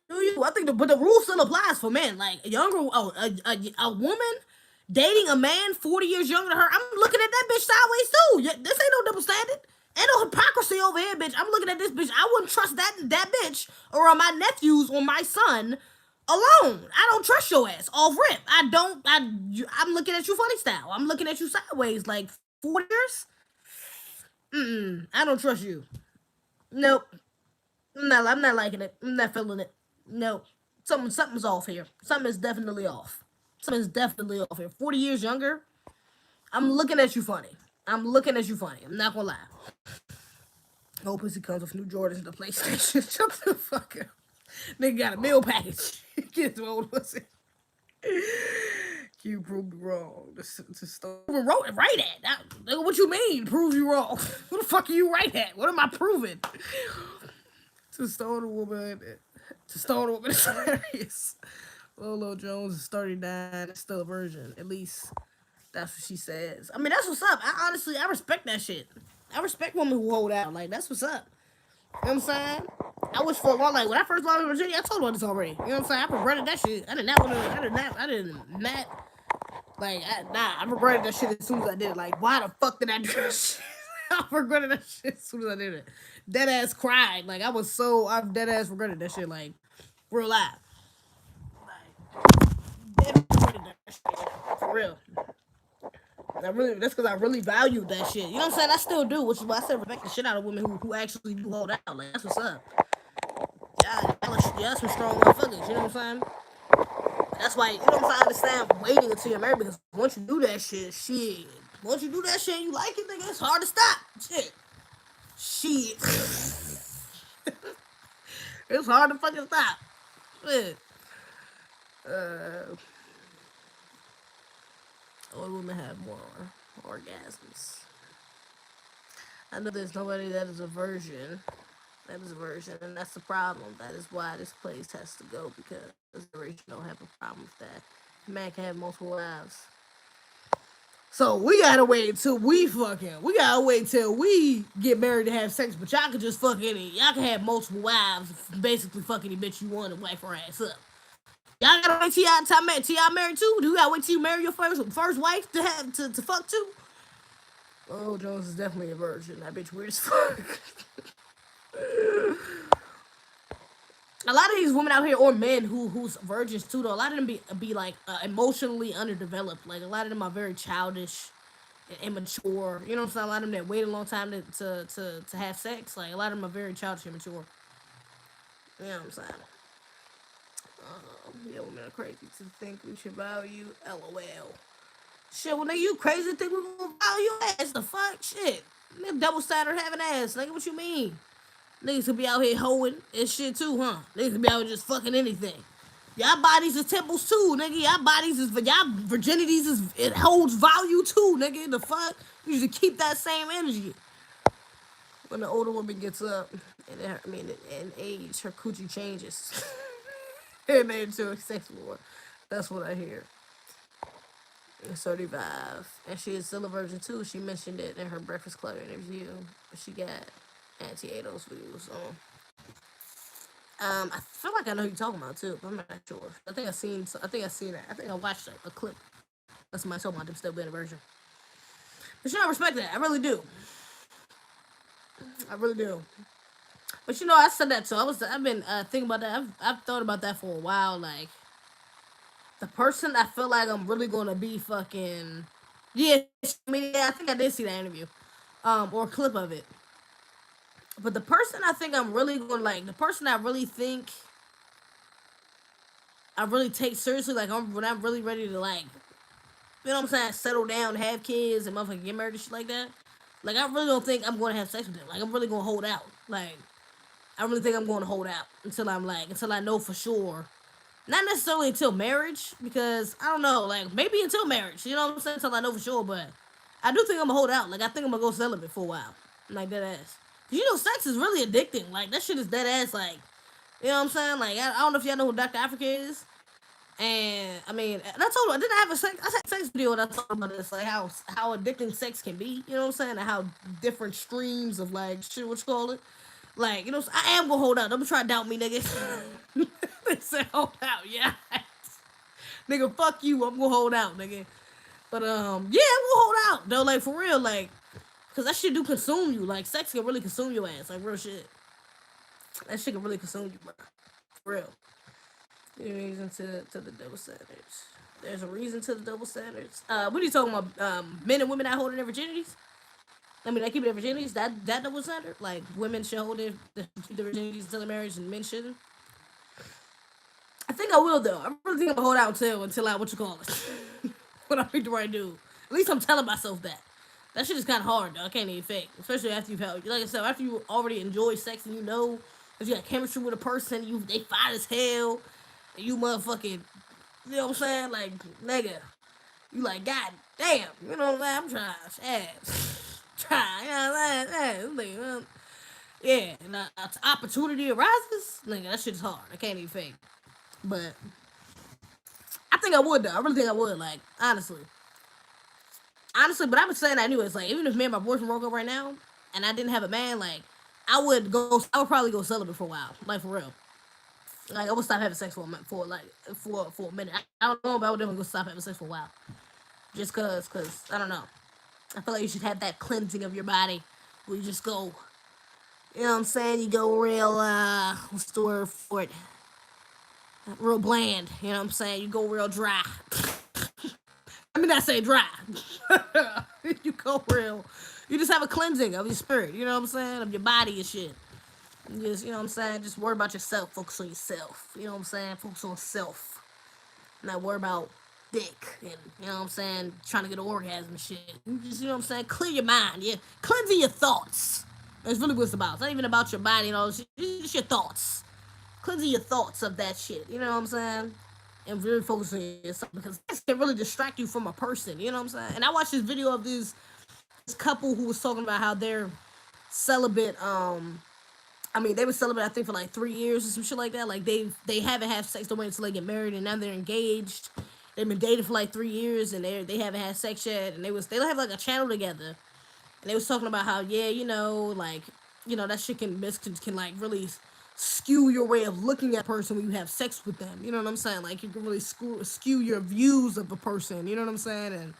Do you? I think but the rule still applies for men. Like a woman dating a man 40 years younger than her. I'm looking at that bitch sideways too. This ain't no double standard. Ain't no hypocrisy over here, bitch. I'm looking at this bitch. I wouldn't trust that bitch or my nephews or my son alone. I don't trust your ass. Off rip. I'm looking at you funny style. I'm looking at you sideways. Like 4 years. I don't trust you. Nope. I'm not liking it. I'm not feeling it. No. Something's off here. Something is definitely off. Something's definitely off here. 40 years younger. I'm looking at you funny. I'm not gonna lie. No pussy comes with new Jordans and the PlayStation. Shut the fuck up. Nigga got a meal package. Get to old pussy. You proved me wrong. Wrote it right at. Nigga, what you mean? Prove you wrong. What the fuck are you right at? What am I proving? To stone a woman is hilarious. Lolo Jones is 39, still a virgin. At least that's what she says. I mean, that's what's up. I respect that shit. I respect women who hold out. Like, that's what's up. You know what I'm saying? I wish for a while, like, when I first lost in Virginia, I told her this already. You know what I'm saying? I regretted that shit. I did not, I regretted that shit as soon as I did it. Like, why the fuck did I do that shit? I regretted that shit as soon as I did it. Dead ass cried. Like, I've dead ass regretted that shit. Like, real life. Like, dead regretted that shit. For real. That's because I really valued that shit. You know what I'm saying? I still do, which is why I said respect the shit out of women who actually do hold out. Like, that's what's up. Y'all some strong motherfuckers. You know what I'm saying? That's why, you know what I'm saying? I understand waiting until you're married, because once you do that shit. Once you do that shit and you like it, nigga, it's hard to stop. Shit. It's hard to fucking stop. Shit. Old women have more orgasms. I know there's nobody that is a virgin. And that's the problem. That is why this place has to go, because this generation don't have a problem with that. Man can have multiple wives. So we gotta wait till we get married to have sex, but y'all can just fuck any. Y'all can have multiple wives, basically fuck any bitch you want and wife her ass up. Y'all gotta wait till y'all married too? Do you gotta wait till you marry your first wife to fuck too? Oh, Jones is definitely a virgin. That bitch weird as fuck. A lot of these women out here, or men who's virgins too, though, a lot of them be like emotionally underdeveloped. Like a lot of them are very childish and immature. You know what I'm saying? A lot of them that wait a long time to have sex. Like a lot of them are very childish and immature. You know what I'm saying? Yeah, women are crazy to think we should value. LOL. Shit, well, nigga, you crazy to think we gonna value ass? The fuck, shit. Nigga, double standard having ass. Nigga, what you mean? Niggas could be out here hoeing and shit too, huh? Niggas could be out here just fucking anything. Y'all bodies is temples too, nigga. Y'all bodies is y'all virginities is it holds value too, nigga. The fuck, you should keep that same energy. When the older woman gets up, and in age, her coochie changes, and they into a sex war. That's what I hear. 35, and she is still a virgin too. She mentioned it in her Breakfast Club interview. She got anti-ADOS views on. I feel like I know who you're talking about too, but I'm not sure. I think I seen. I think I seen that. I think I watched a clip. That's somebody talking about them still being a virgin. But you know, I respect that. I really do. I really do. But you know, I said that too. I've been thinking about that. I've thought about that for a while. Like the person I feel like I'm really gonna be fucking. Yeah, I mean, yeah, I think I did see that interview, or a clip of it. But the person I think I'm really gonna like, the person I really think I really take seriously, like when I'm really ready to like, you know what I'm saying, settle down, have kids, and motherfucking get married and shit like that. Like I really don't think I'm gonna have sex with them. Like I'm really gonna hold out. Like I really think I'm gonna hold out until I know for sure. Not necessarily until marriage, because I don't know, like maybe until marriage. You know what I'm saying? Until I know for sure, but I do think I'm gonna hold out. Like I think I'm gonna go celibate for a while. Like that ass. Cause you know, sex is really addicting. Like that shit is dead ass. Like you know what I'm saying? Like I don't know if y'all know who Dr. Africa is. And I mean, and I told her I didn't have a sex. I had a sex video and I talked about this, like how addicting sex can be. You know what I'm saying? And how different streams of like shit, what you call it? Like you know, I am gonna hold out. Don't try to doubt me, nigga. They say hold out, yeah. Nigga, fuck you. I'm gonna hold out, nigga. But yeah, I'm gonna hold out though. Like for real, like, cause that shit do consume you. Like sex can really consume your ass. Like real shit. That shit can really consume you, bro. For real. There's a reason to the double standards. There's a reason to the double standards. What are you talking about? Men and women not holding their virginities? I mean, they keep their virginities. That double standard? Like, women should hold their virginities until their marriage and men shouldn't? I think I will, though. I really think I'm going to hold out until I, what you call it? When I pick the right dude. At least I'm telling myself that. That shit is kind of hard, though. I can't even fake. Especially after you've had, like I said, after you already enjoy sex and you know if you got chemistry with a person, they fine as hell. You motherfucking, you know what I'm saying? Like, nigga, you like, god damn, you know what I'm saying? I'm trying, trying, you know what I'm saying? Yeah, and opportunity arises, nigga, that shit's hard. I can't even fake. But I think I would, though. I really think I would, like, honestly. Honestly, but I've been saying that anyways. Like, even if me and my boyfriend broke up right now, and I didn't have a man, like, I would probably go celibate for a while, like, for real. Like I would stop having sex for a minute. I don't know, but I would definitely go stop having sex for a while. Just cause I don't know. I feel like you should have that cleansing of your body, where you just go. You know what I'm saying? You go real. What's the word for it? Real bland. You know what I'm saying? You go real dry. I mean, not say dry. You go real. You just have a cleansing of your spirit. You know what I'm saying? Of your body and shit. Just, you know what I'm saying? Just worry about yourself. Focus on yourself. You know what I'm saying? Focus on self. Not worry about dick and, you know what I'm saying, trying to get an orgasm and shit. Just, you know what I'm saying? Clear your mind. Yeah. Cleansing your thoughts. That's really what it's about. It's not even about your body and all this shit. It's just your thoughts. Cleansing your thoughts of that shit. You know what I'm saying? And really focus on yourself, because this can really distract you from a person. You know what I'm saying? And I watched this video of this couple who was talking about how they're celibate, I mean, they were celibate, I think, for like 3 years or some shit like that. Like, they haven't had sex, they wait until they get married, and now they're engaged. They've been dating for like 3 years, and they haven't had sex yet. And they have like a channel together, and they was talking about how, yeah, you know, like, you know, that shit can like really skew your way of looking at a person when you have sex with them. You know what I'm saying? Like, you can really skew your views of a person. You know what I'm saying? And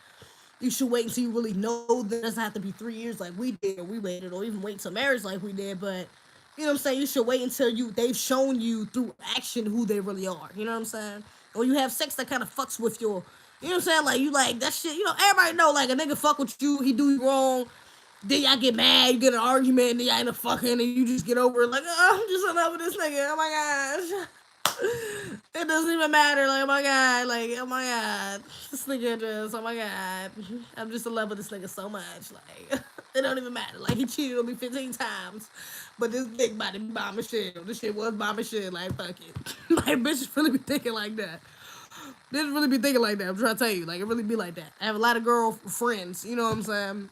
you should wait until you really know that. It doesn't have to be 3 years like we did, or we waited, or even wait till marriage like we did, but You know what I'm saying? You should wait until they've shown you through action who they really are. You know what I'm saying? When you have sex that kind of fucks with your, you know what I'm saying? Like you like that shit. You know, everybody know like a nigga fuck with you, he do you wrong. Then y'all get mad, you get an argument, and then y'all end up fucking, and you just get over it like, oh, I'm just in love with this nigga. Oh my gosh. It doesn't even matter. Like, oh my god. Like, oh my god. This nigga just, oh my god. I'm just in love with this nigga so much. Like, it don't even matter. Like, he cheated on me 15 times. But this dick about to be bomb shit. This shit was bomb shit. Like, fuck it. Like, bitches really be thinking like that. Bitches really be thinking like that. I'm trying to tell you. Like, it really be like that. I have a lot of girl friends. You know what I'm saying?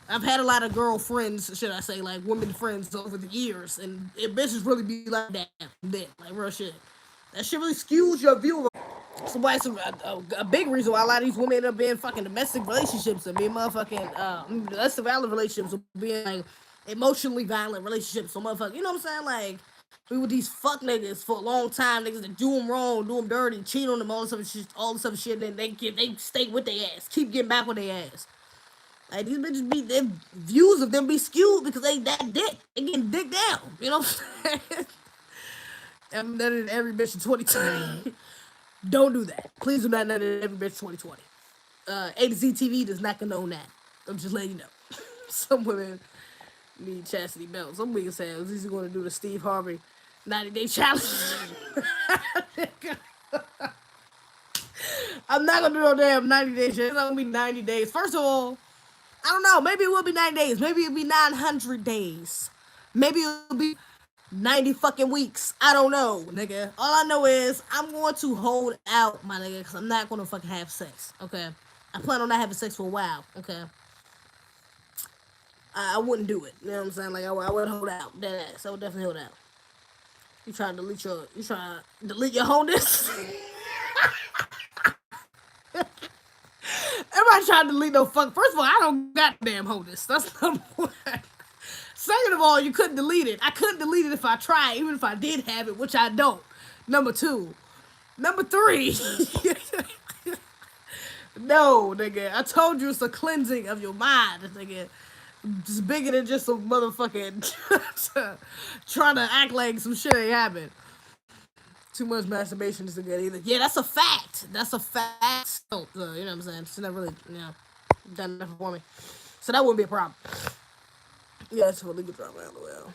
I've had a lot of girlfriends, should I say, like women friends over the years, and bitches really be like that, like real shit. That shit really skews your view. So why it's a big reason why a lot of these women end up being fucking domestic relationships and being motherfucking domestic violent relationships or being like emotionally violent relationships. So motherfucker, you know what I'm saying? Like we with these fuck niggas for a long time, niggas that do them wrong, do them dirty, cheat on them, all this other shit, then they stay with their ass, keep getting back with their ass. Like these bitches be their views of them be skewed because they that dick. They getting dick down. You know what I'm saying? I'm none of every bitch in 2020. Don't do that. Please do not none of every bitch 2020. A to Z TV does not condone that. I'm just letting you know. Some women need chastity belts. Some niggas say he's going to do the Steve Harvey 90-day challenge. I'm not gonna do no damn 90-day shit. It's not gonna be 90 days. First of all, I don't know. Maybe it will be 90 days. Maybe it'll be 900 days. Maybe it'll be 90 fucking weeks. I don't know, nigga. All I know is I'm going to hold out, my nigga, because I'm not going to fucking have sex, okay? I plan on not having sex for a while, okay? I wouldn't do it. You know what I'm saying? Like, I would hold out. That ass. I would definitely hold out. You trying to delete your wholeness? Everybody trying to delete no fuck. First of all, I don't goddamn wholeness. That's number one. Second of all, you couldn't delete it. I couldn't delete it if I tried, even if I did have it, which I don't. Number two. Number three. No, nigga. I told you it's a cleansing of your mind, nigga. It's bigger than just a motherfucking trying to act like some shit ain't happened. Too much masturbation isn't good either. Yeah, that's a fact. That's a fact. So, you know what I'm saying? It's not really, done enough for me. So that wouldn't be a problem. Yeah, it's a legal drama as well.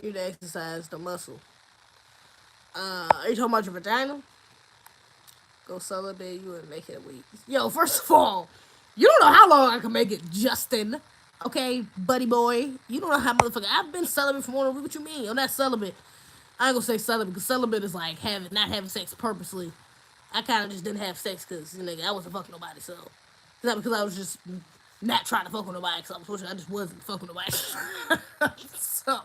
You need to exercise the muscle. Are you talking about your vagina? Go celibate, you would make it a week. Yo, first of all, you don't know how long I can make it, Justin. Okay, buddy boy. You don't know how motherfucker. I've been celibate for more than a week. What you mean? I'm not celibate. I ain't gonna say celibate because celibate is like not having sex purposely. I kind of just didn't have sex because I wasn't fucking nobody. So it's not because I was just not trying to fuck with nobody because I just wasn't fucking nobody. So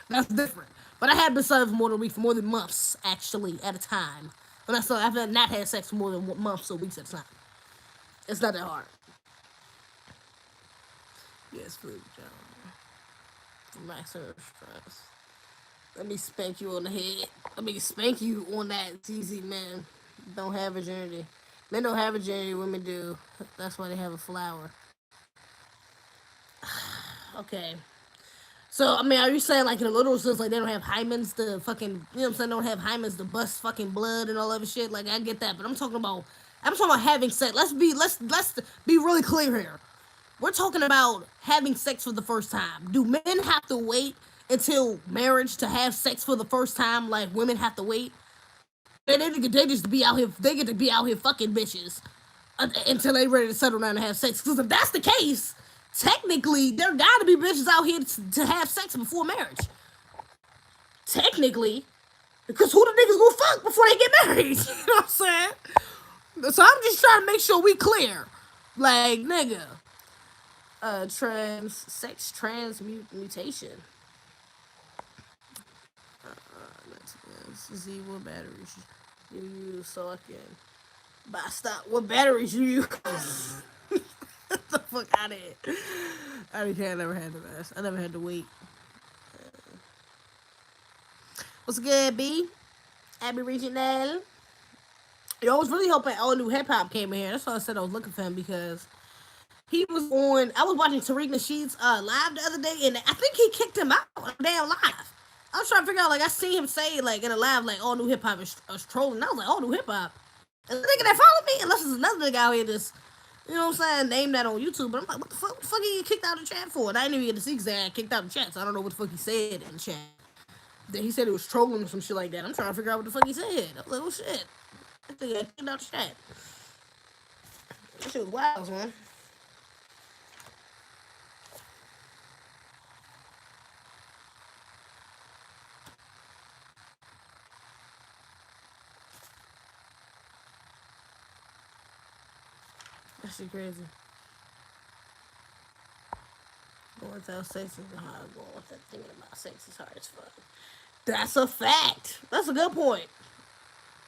that's different. But I had been celibate for more than a week, for more than months actually at a time. But I've not had sex for more than months or weeks at a time. It's not that hard. Yes, food, John. Relax her stress. Let me spank you on the head. Let me spank you on that. It's easy, man. Don't have virginity. Men don't have virginity. Women do. That's why they have a flower. Okay. So, I mean, are you saying, like, in a literal sense, like, they don't have hymens to fucking, you know what I'm saying, don't have hymens to bust fucking blood and all that shit? Like, I get that, but I'm talking about having sex. Let's be really clear here. We're talking about having sex for the first time. Do men have to wait until marriage to have sex for the first time like women have to wait? They just be out here, they get to be out here fucking bitches until they ready to settle down and have sex. Because if that's the case, technically, there gotta be bitches out here to have sex before marriage. Technically. Because who the niggas gonna fuck before they get married? You know what I'm saying? So I'm just trying to make sure we clear. Like, nigga. Sex transmutation. Let's see what batteries you use so I can stop. What batteries you use? Get the fuck out of here. I never had to ask. I never had to wait. What's good, B? Abby Regional. Yo, I was really hoping all new hip hop came in here. That's why I said I was looking for him because He was on. I was watching Tariq Nasheed's live the other day, and I think he kicked him out on a damn live. I was trying to figure out, like, I seen him say, like, in a live, like, all new hip hop is trolling. And I was like, all new hip hop. And the nigga that followed me, unless there's another nigga out here just, you know what I'm saying, name that on YouTube. But I'm like, what the fuck he get kicked out of the chat for? And I didn't even get to see because I got kicked out of the chat, so I don't know what the fuck he said in the chat. Then he said it was trolling or some shit like that. I'm trying to figure out what the fuck he said. I was like, oh shit. That nigga got kicked out the chat. That shit was wild, man. That shit crazy. Going without sex is hard. Going without thinking about sex is hard as fuck. That's a fact. That's a good point.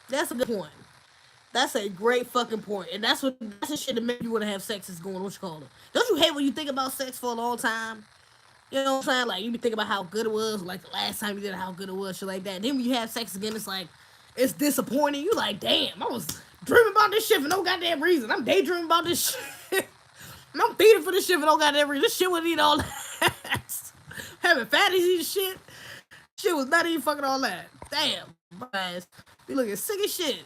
That's a good point. That's a great fucking point. And that's the shit that makes you want to have sex is going, what you call it. Don't you hate when you think about sex for a long time? You know what I'm saying? Like, you be thinking about how good it was, like the last time you did it, how good it was, shit like that. And then when you have sex again, it's like, it's disappointing. You like, damn, I was dreaming about this shit for no goddamn reason. I'm daydreaming about this shit. And I'm feeding for this shit for no goddamn reason. This shit wouldn't eat all that. Having fatties and shit. Shit was not even fucking all that. Damn, my ass. Be looking sick as shit.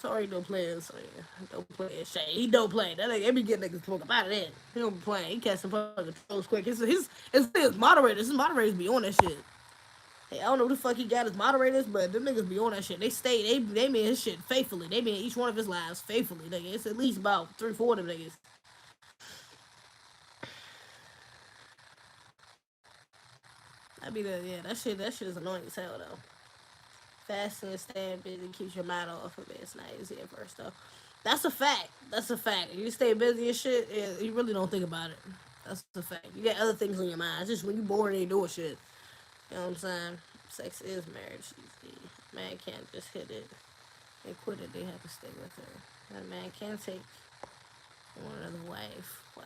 Sorry, don't play it. Sorry, don't play it. Shay, he don't play. That nigga, every get niggas smoke up out of that. He don't be playing. He catch some fucking trolls quick. His moderators. His moderators be on that shit. Hey, I don't know who the fuck he got his moderators, but them niggas be on that shit. They mean his shit faithfully. They mean each one of his lives faithfully. Nigga, it's at least about 3-4 of them niggas. That shit is annoying as hell though. Fasting and staying busy keeps your mind off of it. It's not easy at first though. That's a fact. That's a fact. If you stay busy and shit, you really don't think about it. That's a fact. You got other things on your mind. It's just when you bored and you doing shit. You know what I'm saying? Sex is marriage. The man can't just hit it and quit it. They have to stay with her. That man can take one other wife. Wow.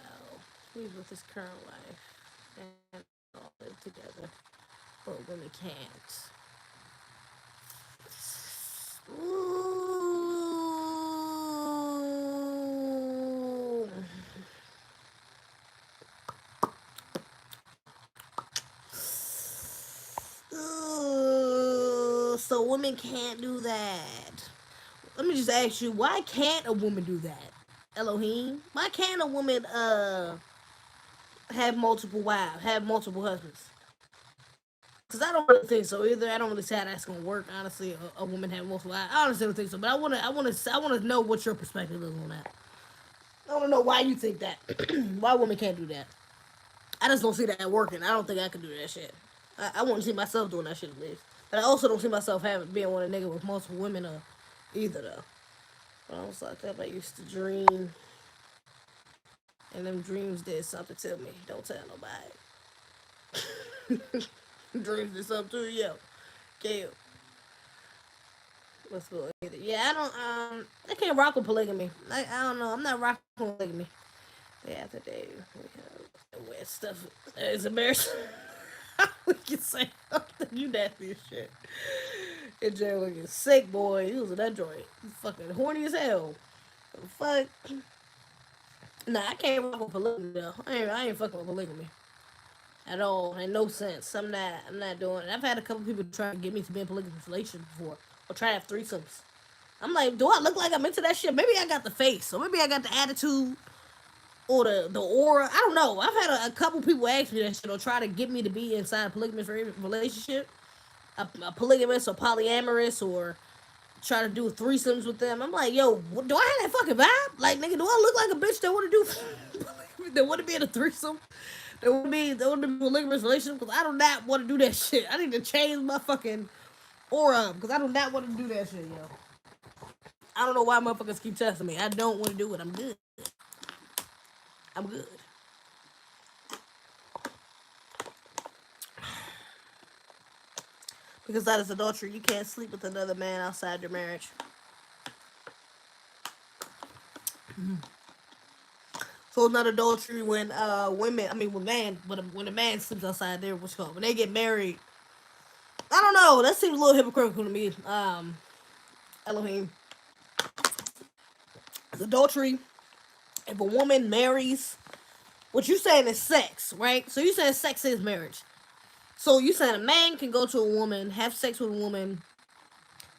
He's with his current wife and all live together. But women can't. Ooh. Ooh. So women can't do that. Let me just ask you, why can't a woman do that? Elohim? Why can't a woman have multiple wives, have multiple husbands? Because I don't really think so either. I don't really see how that's gonna work. Honestly, a woman having multiple wives. I honestly don't think so. But I wanna know what your perspective is on that. I wanna know why you think that. Why women can't do that. I just don't see that working. I don't think I could do that shit. I wouldn't see myself doing that shit at least. But I also don't see myself being one of a nigga with multiple women either though. When I was locked up, I used to dream, and them dreams did something to me. Don't tell nobody. Dreams did something to you, yo. Kill. Let's go either. Yeah, I can't rock with polygamy. I don't know. I'm not rocking with polygamy. Yeah, after they weird stuff. It's embarrassing. We can say something. You nasty as shit. And Jay looking sick, boy. He was in that joint. He's fucking horny as hell. Fuck. Nah, I can't rock with polygamy though. I ain't fucking with polygamy at all. In no sense. I'm not doing it. I've had a couple people try to get me to be in polygamous relationship before, or try to have threesomes. I'm like, do I look like I'm into that shit? Maybe I got the face, or maybe I got the attitude, or the aura. I don't know. I've had a couple people ask me that shit, or try to get me to be inside a polygamous relationship, a polygamous or polyamorous, or try to do threesomes with them. I'm like, yo, do I have that fucking vibe? Like, nigga, do I look like a bitch that want to do that want to be in a threesome? That want to be in a polygamous relationship? Because I do not want to do that shit. I need to change my fucking aura because I do not want to do that shit, yo. I don't know why motherfuckers keep testing me. I don't want to do it. I'm good. I'm good. Because that is adultery. You can't sleep with another man outside your marriage. So it's not adultery when when a man sleeps outside there, what's called when they get married. I don't know. That seems a little hypocritical to me. Elohim. It's adultery If a woman marries, what you saying is sex, right? So you saying sex is marriage. So you saying a man can go to a woman, have sex with a woman,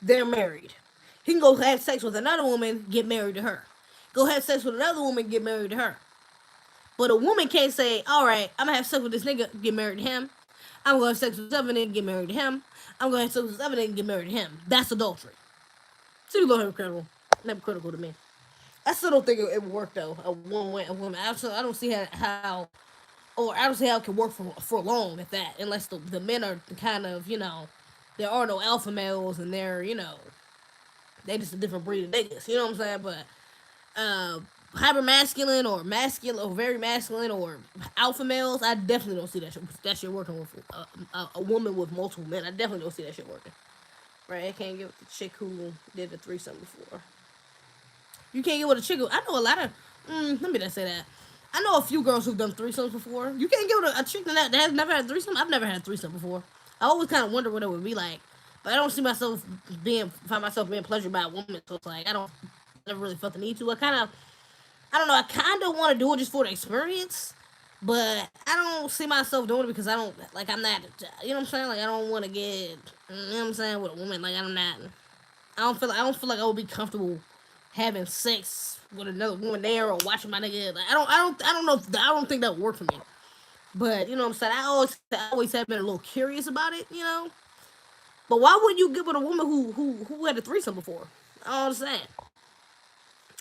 they're married. He can go have sex with another woman, get married to her. Go have sex with another woman, get married to her. But a woman can't say, all right, I'm gonna have sex with this nigga, get married to him. I'm gonna have sex with this other nigga, get married to him. I'm gonna have sex with this other nigga, get married to him. That's adultery. So you go hypocritical. Never critical to me. I still don't think it would work though. A woman. I don't see how, or I don't see how it can work for long at that, unless the men are kind of, there are no alpha males and they're, they just a different breed of niggas. You know what I'm saying? But uh, hyper masculine or masculine or very masculine or alpha males, I definitely don't see that shit working with a woman with multiple men. I definitely don't see that shit working. Right? I can't get with the chick who did the threesome before. You can't get with a chick who, I know a lot of. Let me just say that. I know a few girls who've done threesomes before. You can't get with a chick that has never had a threesome. I've never had a threesome before. I always kind of wonder what it would be like, but I don't see myself find myself being pleasured by a woman. So it's like I don't never really felt the need to. I don't know. I kind of want to do it just for the experience, but I don't see myself doing it because I don't like. I'm not. You know what I'm saying? Like I don't want to get. You know what I'm saying with a woman. Like I'm not. I don't feel like I would be comfortable having sex with another woman there or watching my nigga. Like I don't know. I don't think that would work for me. But you know what I'm saying. I always have been a little curious about it. But why wouldn't you get with a woman who had a threesome before? I don't understand.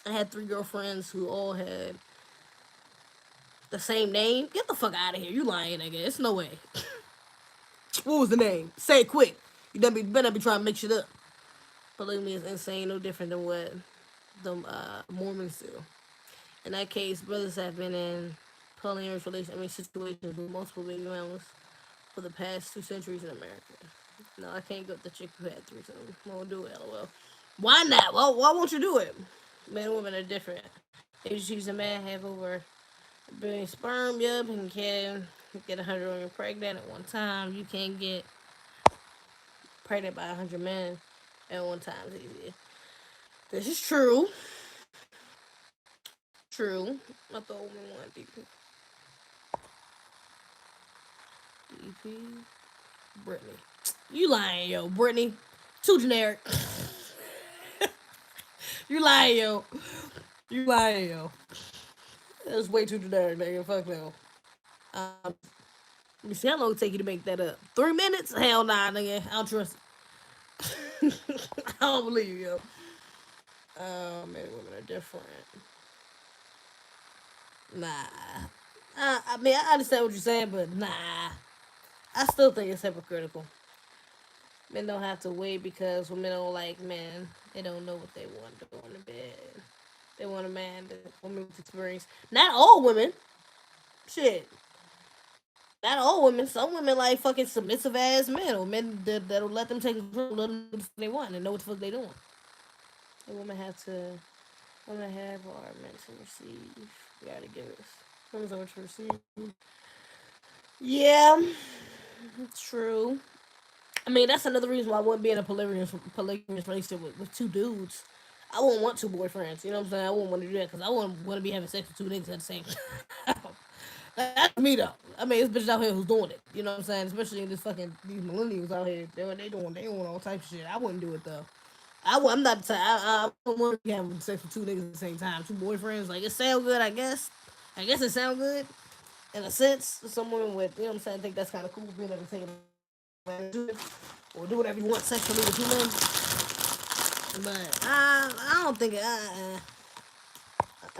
I had 3 girlfriends who all had the same name. Get the fuck out of here. You lying, nigga. It's no way. What was the name? Say it quick. You better be trying to make shit up. Polygamy is insane, no different than what the Mormons do. In that case, brothers have been in polyamorous situations with multiple baby mamas for the past 2 centuries in America. No, I can't go with the chick who had 3, so I won't do it, lol. Why not? Well, why won't you do it? Men and women are different. If you choose a man have over a billion sperm, yup, and can get 100 women pregnant at one time. You can't get pregnant by 100 men at one time. It's easy. This is true. True. I thought women want DP. DP. Brittany. You lying, yo. Brittany. Too generic. You lying, yo. You lying, yo. That's way too generic, nigga. Fuck no. Let me see how long it take you to make that up. 3 minutes? Hell nah, nigga. I don't trust it. I don't believe you, yo. Men and women are different. Nah. I mean, I understand what you're saying, but nah. I still think it's hypocritical. Men don't have to wait because women don't like men. They don't know what they want to go in the bed. They want a man, a woman with experience. Not all women. Shit. Not all women. Some women like fucking submissive ass men or men that'll let them take control, let them do what they want and know what the fuck they doing. The women have to. Women have are meant to receive. We gotta give us. Women's are meant to receive. Yeah, true. I mean, that's another reason why I wouldn't be in a polygamous relationship with 2 dudes. I wouldn't want 2 boyfriends. You know what I'm saying? I wouldn't want to do that because I wouldn't want to be having sex with 2 niggas at the same time. That's me though. I mean, it's bitches out here who's doing it. You know what I'm saying? Especially in these millennials out here. They doing all types of shit. I wouldn't do it though. I'm not the type. I don't want to be having sex with 2 niggas at the same time. 2 boyfriends. Like it sounds good, I guess. I guess it sounds good in a sense. Some women with, you know what I'm saying, think that's kind of cool being able to take advantage or do whatever you want sexually with 2 men. But I don't think it.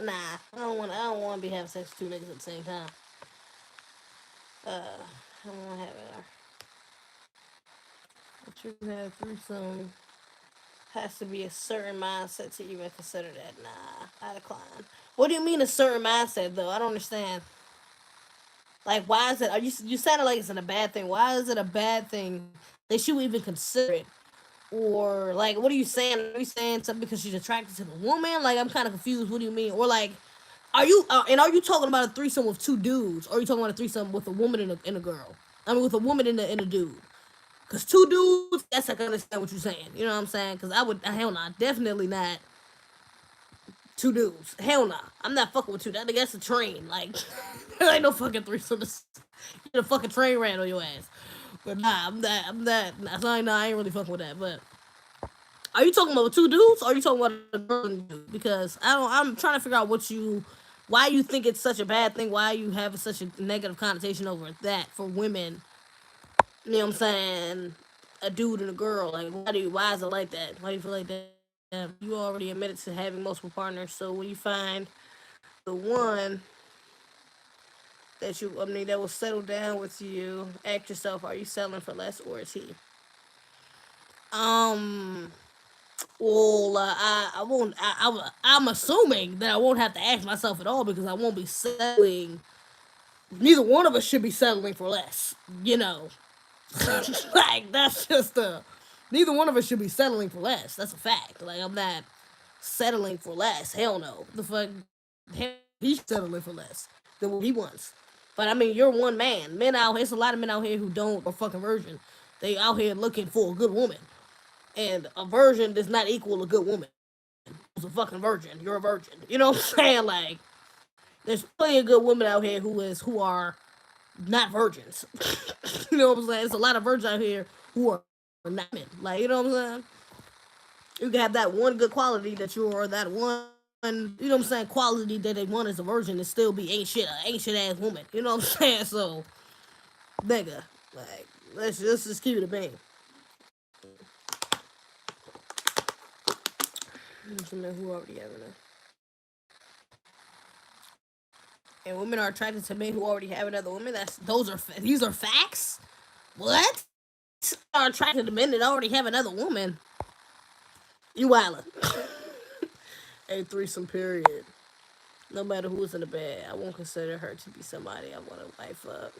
Nah, I don't want. I don't want to be having sex with 2 niggas at the same time. I don't want to have it. But you have threesome has to be a certain mindset to even consider that. Nah, I decline. What do you mean a certain mindset though? I don't understand. Like, why is it? You sounded like it's a bad thing? Why is it a bad thing? They should even consider it. Or like, what are you saying? Are you saying something because she's attracted to the woman? Like, I'm kind of confused. What do you mean? Or like, are you talking about a threesome with 2 dudes? Or are you talking about a threesome with a woman and a girl? I mean, with a woman and a dude. Cause 2 dudes, yes, I can understand what you're saying. You know what I'm saying? Cause hell no, definitely not two dudes. Hell nah. I'm not fucking with two. That nigga, that's a train. Like, there ain't no fucking threesome. Get a fucking train ran on your ass. But nah, I'm that. Nah, so I ain't really fucking with that. But are you talking about two dudes or are you talking about a girl and dude? Because I'm trying to figure out why you think it's such a bad thing, why you have such a negative connotation over that for women. You know what I'm saying? A dude and a girl. Like, why is it like that? Why do you feel like that? You already admitted to having multiple partners, so when you find the one that will settle down with you, ask yourself, are you settling for less or is he? Um, well, I won't. I'm assuming that I won't have to ask myself at all because I won't be settling. Neither one of us should be settling for less. You know, like that's just a. Neither one of us should be settling for less. That's a fact. Like I'm not settling for less. Hell no. The fuck, hell, he's settling for less than what he wants. But I mean, you're one man. Men out here, there's a lot of men out here who don't are fucking virgin. They out here looking for a good woman, and a virgin does not equal a good woman. Who's a fucking virgin? You're a virgin. You know what I'm saying? Like, there's plenty of good women out here who are not virgins. You know what I'm saying? There's a lot of virgins out here who are not men. Like, you know what I'm saying? You can have that one good quality that you're that one, you know what I'm saying, quality that they want as a virgin and still be ain't shit ass woman. You know what I'm saying? So, nigga, like, let's just keep it a bang. Men who already have enough. And women are attracted to men who already have another woman. These are facts. What? Are attracted to men that already have another woman. You wildin'. A threesome period. No matter who's in the bed, I won't consider her to be somebody I want to wife up.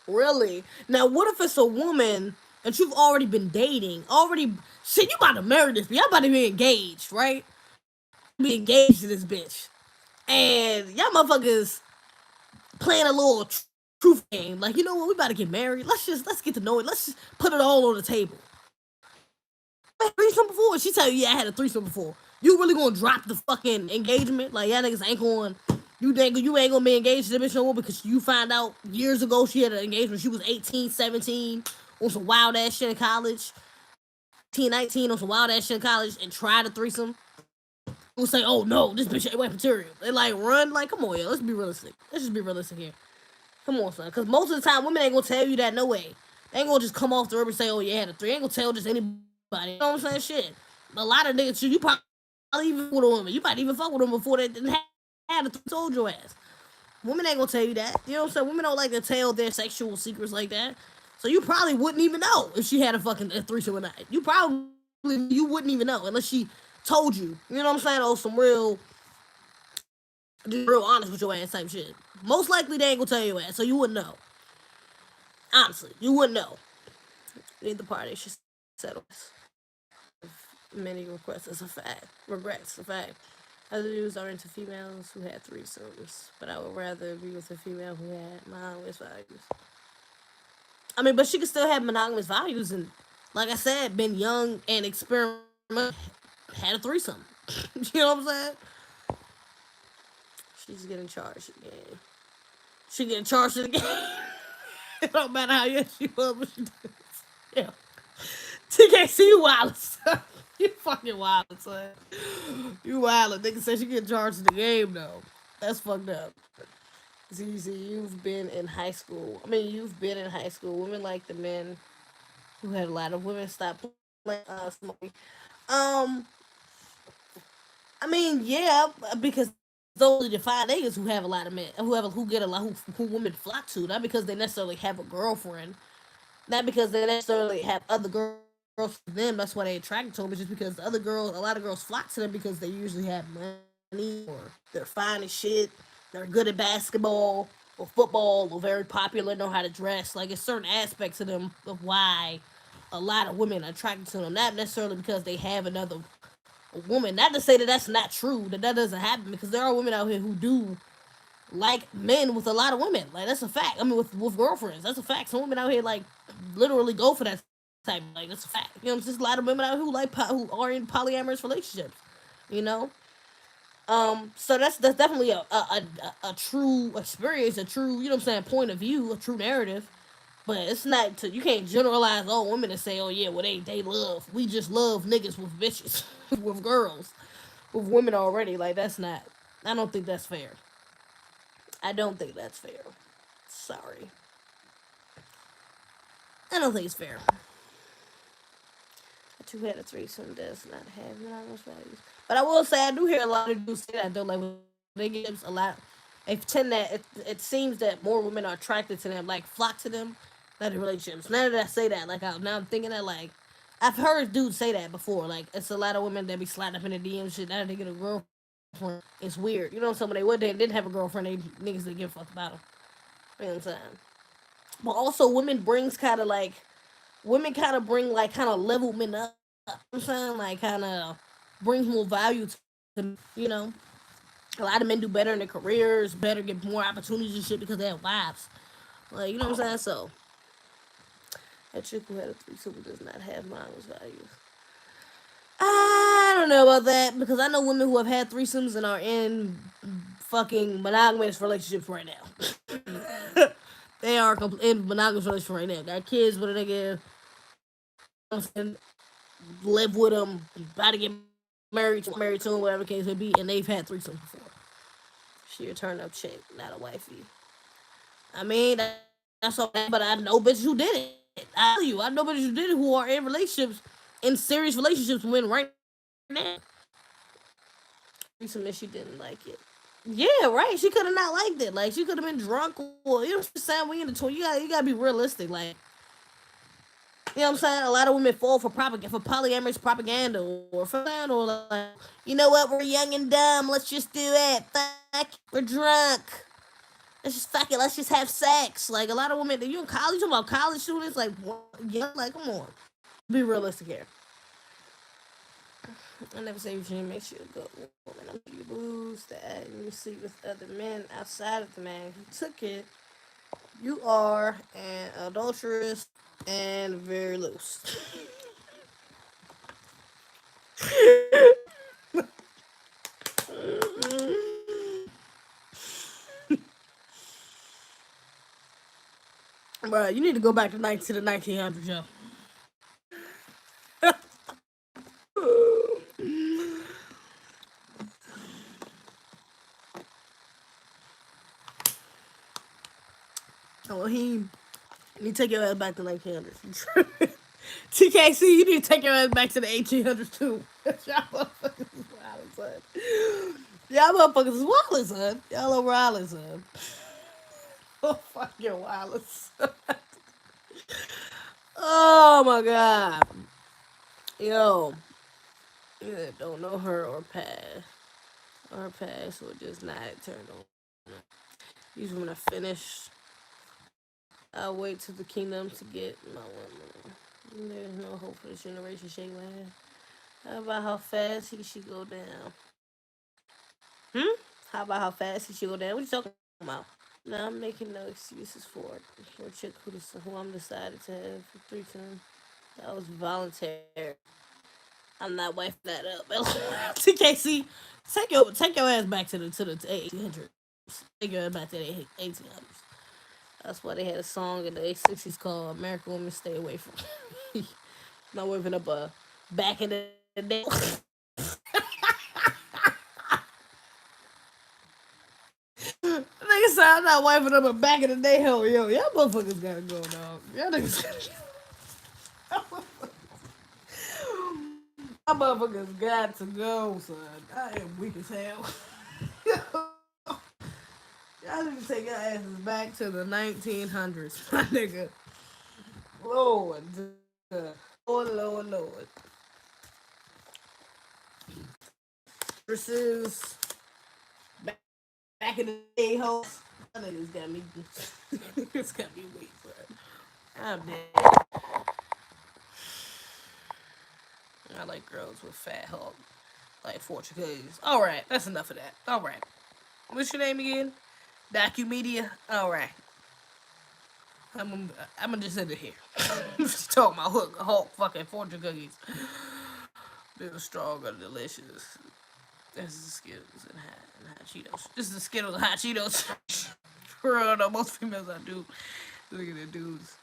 Really? Now, what if it's a woman that you've already been dating? Shit, you about to marry this bitch. Y'all about to be engaged, right? Be engaged to this bitch. And y'all motherfuckers playing a little truth game. Like, you know what? We about to get married. Let's get to know it. Let's just put it all on the table. I had a threesome before. She tell you, yeah, I had a threesome before. You really gonna drop the fucking engagement? Like, y'all niggas ain't going. You ain't gonna be engaged to this bitch no more because you find out years ago she had an engagement. She was 18, 17 on some wild ass shit in college. 18, 19 on some wild ass shit in college and tried a threesome. We'll say, oh no, this bitch ain't wet material. They like run, like, come on, yo, let's be realistic. Let's just be realistic here. Come on, son. Because most of the time, women ain't gonna tell you that no way. They ain't gonna just come off the rib and say, oh, yeah, I had a three. They ain't gonna tell just anybody. You know what I'm saying? Shit. A lot of niggas, you probably even with a woman. You might even fuck with them before they didn't have a three, told your ass. Women ain't gonna tell you that. You know what I'm saying? Women don't like to tell their sexual secrets like that. So you probably wouldn't even know if she had a threesome or not. You wouldn't even know unless she told you. You know what I'm saying? Oh, some real honest with your ass type shit. Most likely they ain't gonna tell your ass, so you wouldn't know. Honestly, you wouldn't know. Neither party should settle. Many requests as a fact. Regrets, a fact. Other dudes are into females who had threesomes, but I would rather be with a female who had monogamous values. I mean, but she could still have monogamous values and, like I said, been young and experiment, had a threesome. You know what I'm saying? She's getting charged again. She getting charged again. It don't matter how young she was, but she does. Yeah. TKC, you wild, son. You fucking wild, son. You wild. Nigga said she get charged in the game, though. That's fucked up. See, you've been in high school. I mean, you've been in high school. Women like the men who had a lot of women stop playing smoking. I mean, yeah, because those are the five niggas who have a lot of men, who get a lot, who women flock to. Not because they necessarily have a girlfriend, not because they necessarily have other girls for them. That's why they attracted to them. But just because a lot of girls flock to them because they usually have money or they're fine as shit. They're good at basketball or football or very popular, know how to dress. Like, it's certain aspects of them of why a lot of women are attracted to them. Not necessarily because they have another woman. Not to say that that's not true, that doesn't happen, because there are women out here who do like men with a lot of women. Like, that's a fact. I mean, with girlfriends, that's a fact. Some women out here, like, literally go for that type. Like, that's a fact. You know, there's a lot of women out here who are in polyamorous relationships. You know? So that's definitely a true experience, a true, you know what I'm saying, point of view, a true narrative. But it's not to, you can't generalize all women and say, oh yeah, well they love, we just love niggas with bitches, with girls, with women already. Like that's not. I don't think that's fair. I don't think that's fair. Sorry, I don't think it's fair. A two-headed threesome does not have monogamous values. But I will say I do hear a lot of dudes say that though. Like when they get a lot, they tend that it seems that more women are attracted to them, like flock to them, than in relationships. Now that I say that, like now I'm thinking that like I've heard dudes say that before. Like it's a lot of women that be sliding up in the DM shit. Now that they get a girlfriend, it's weird. You know, some of they would they didn't have a girlfriend, they niggas didn't give a fuck about them. You know what I'm saying? But also women kind of bring like kind of level men up. You know what I'm saying, like kind of brings more value to them. You know, a lot of men do better in their careers, better get more opportunities and shit because they have wives. Like you know what I'm saying. So a chick who had a threesome does not have monogamous values. I don't know about that because I know women who have had threesomes and are in fucking monogamous relationships right now. They are in monogamous relationship right now. Got kids with a nigga, live with them, about to get married to him, whatever the case may be, and they've had threesomes before. She a turn up chick, not a wifey. I mean, that's all. But I know bitches who did it. I tell you, I know bitches who did it who are in relationships, in serious relationships, when right now. Threesome and she didn't like it. Yeah, right. She could have not liked it. Like she could have been drunk, or you know what I'm saying. We in the tour. You gotta be realistic. Like you know what I'm saying? A lot of women fall for propaganda, for polyamorous propaganda, or for that, or like, you know what? We're young and dumb. Let's just do it. Fuck, we're drunk. Let's just fuck it. Let's just have sex. Like a lot of women, you in college, you talking about college students, like young, like come on, be realistic here. I never say Virginia makes you a good woman. I'm you booze that you sleep with other men outside of the man who took it. You are an adulteress and very loose. Bro, you need to go back to the 1900s, yo. Elohim, you need to take your ass back to the 1900s. TKC, you need to take your ass back to the 1800s too. Y'all motherfuckers is wild, son. Y'all motherfuckers is wild, son. Y'all over island, son. Oh, fuck your wireless. Oh my god. Yo. Yeah, don't know her or pass. Or pass or just not turned on. These women are finished. I'll wait till the kingdom to get my woman. There's no hope for this generation, shake my head. How about how fast he should go down? Hmm? How about how fast he should go down? What you talking about? No, I'm making no excuses for it. For a chick who I'm decided to have for three times. That was voluntary. I'm not wifing that up. TKC, take your ass back to the 1800s. Take your ass back to the 1800s. That's why they had a song in the 60s called "American Women Stay Away From." Not waving up a back in the day. Nigga said I'm not wiping up a back in the day. Hell, yo, y'all motherfuckers gotta go, dog. Y'all niggas y'all motherfuckers got to go, son. I am weak as hell. Y'all need to take your asses back to the 1900s, my nigga. Lord, Lord. Versus back in the day, hoes. Y'all niggas got me. It's got me weak, bro. I'm dead. I like girls with fat hulk, like fortune cookies. All right, that's enough of that. All right, what's your name again? Documedia. All right, I'm gonna just end it here. Just talking about Hulk fucking fortune cookies. They were strong and delicious. This is the Skittles and hot Cheetos. This is the Skittles and hot Cheetos. For real though, most females I do. Look at the dudes.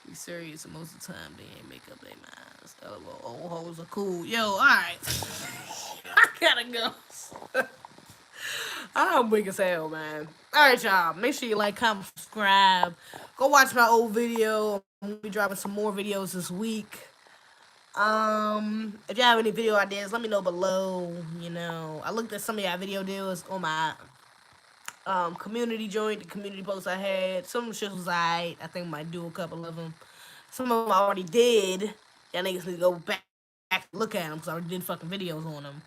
Be serious, and most of the time they ain't make up their minds. Old hoes are cool. Yo, alright. I gotta go. I'm weak as hell, man. Alright, y'all. Make sure you like, comment, subscribe. Go watch my old video. I'm gonna be dropping some more videos this week. If you have any video ideas, let me know below. You know, I looked at some of y'all video deals on my community joint, the community posts I had. Some of them shit was alright. I think I might do a couple of them. Some of them I already did. Y'all niggas need to go back and look at them because I already did fucking videos on them.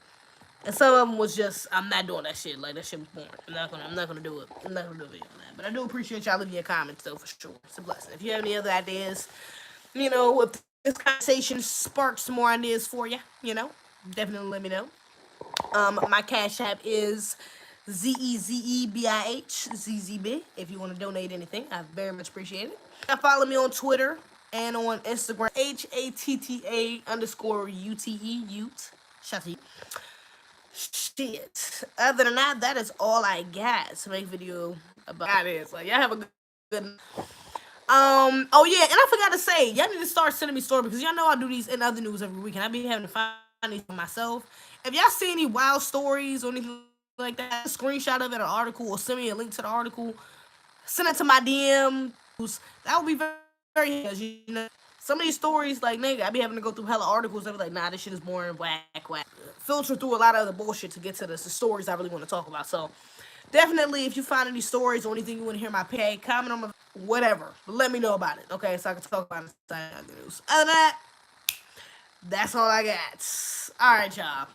And some of them was just, I'm not doing that shit. Like, that shit was boring. I'm not gonna do it. I'm not gonna do a video on that. But I do appreciate y'all leaving your comments though, for sure. It's a blessing. If you have any other ideas, you know, if this conversation sparks some more ideas for you, you know, definitely let me know. My cash app is ZEZEBIH ZZB. If you want to donate anything, I very much appreciate it. Follow me on Twitter and on Instagram, HATTA_UTE Ute. Shout out to you. Shit. Other than that, that is all I got to make video about it. So y'all have a good. Oh yeah, and I forgot to say, y'all need to start sending me stories because y'all know I do these in other news every week, and I be having to find these for myself. If y'all see any wild stories or anything like that, a screenshot of it, an article, or send me a link to the article, send it to my DM. That would be very, very, because you know, some of these stories, like, nigga, I be having to go through hella articles and be like, nah, this shit is boring, whack. Filter through a lot of other bullshit to get to the stories I really want to talk about. So, definitely, if you find any stories or anything you want to hear my pay, comment on my whatever. But let me know about it, okay? So I can talk about it inside the news. Other than that, that's all I got. All right, y'all.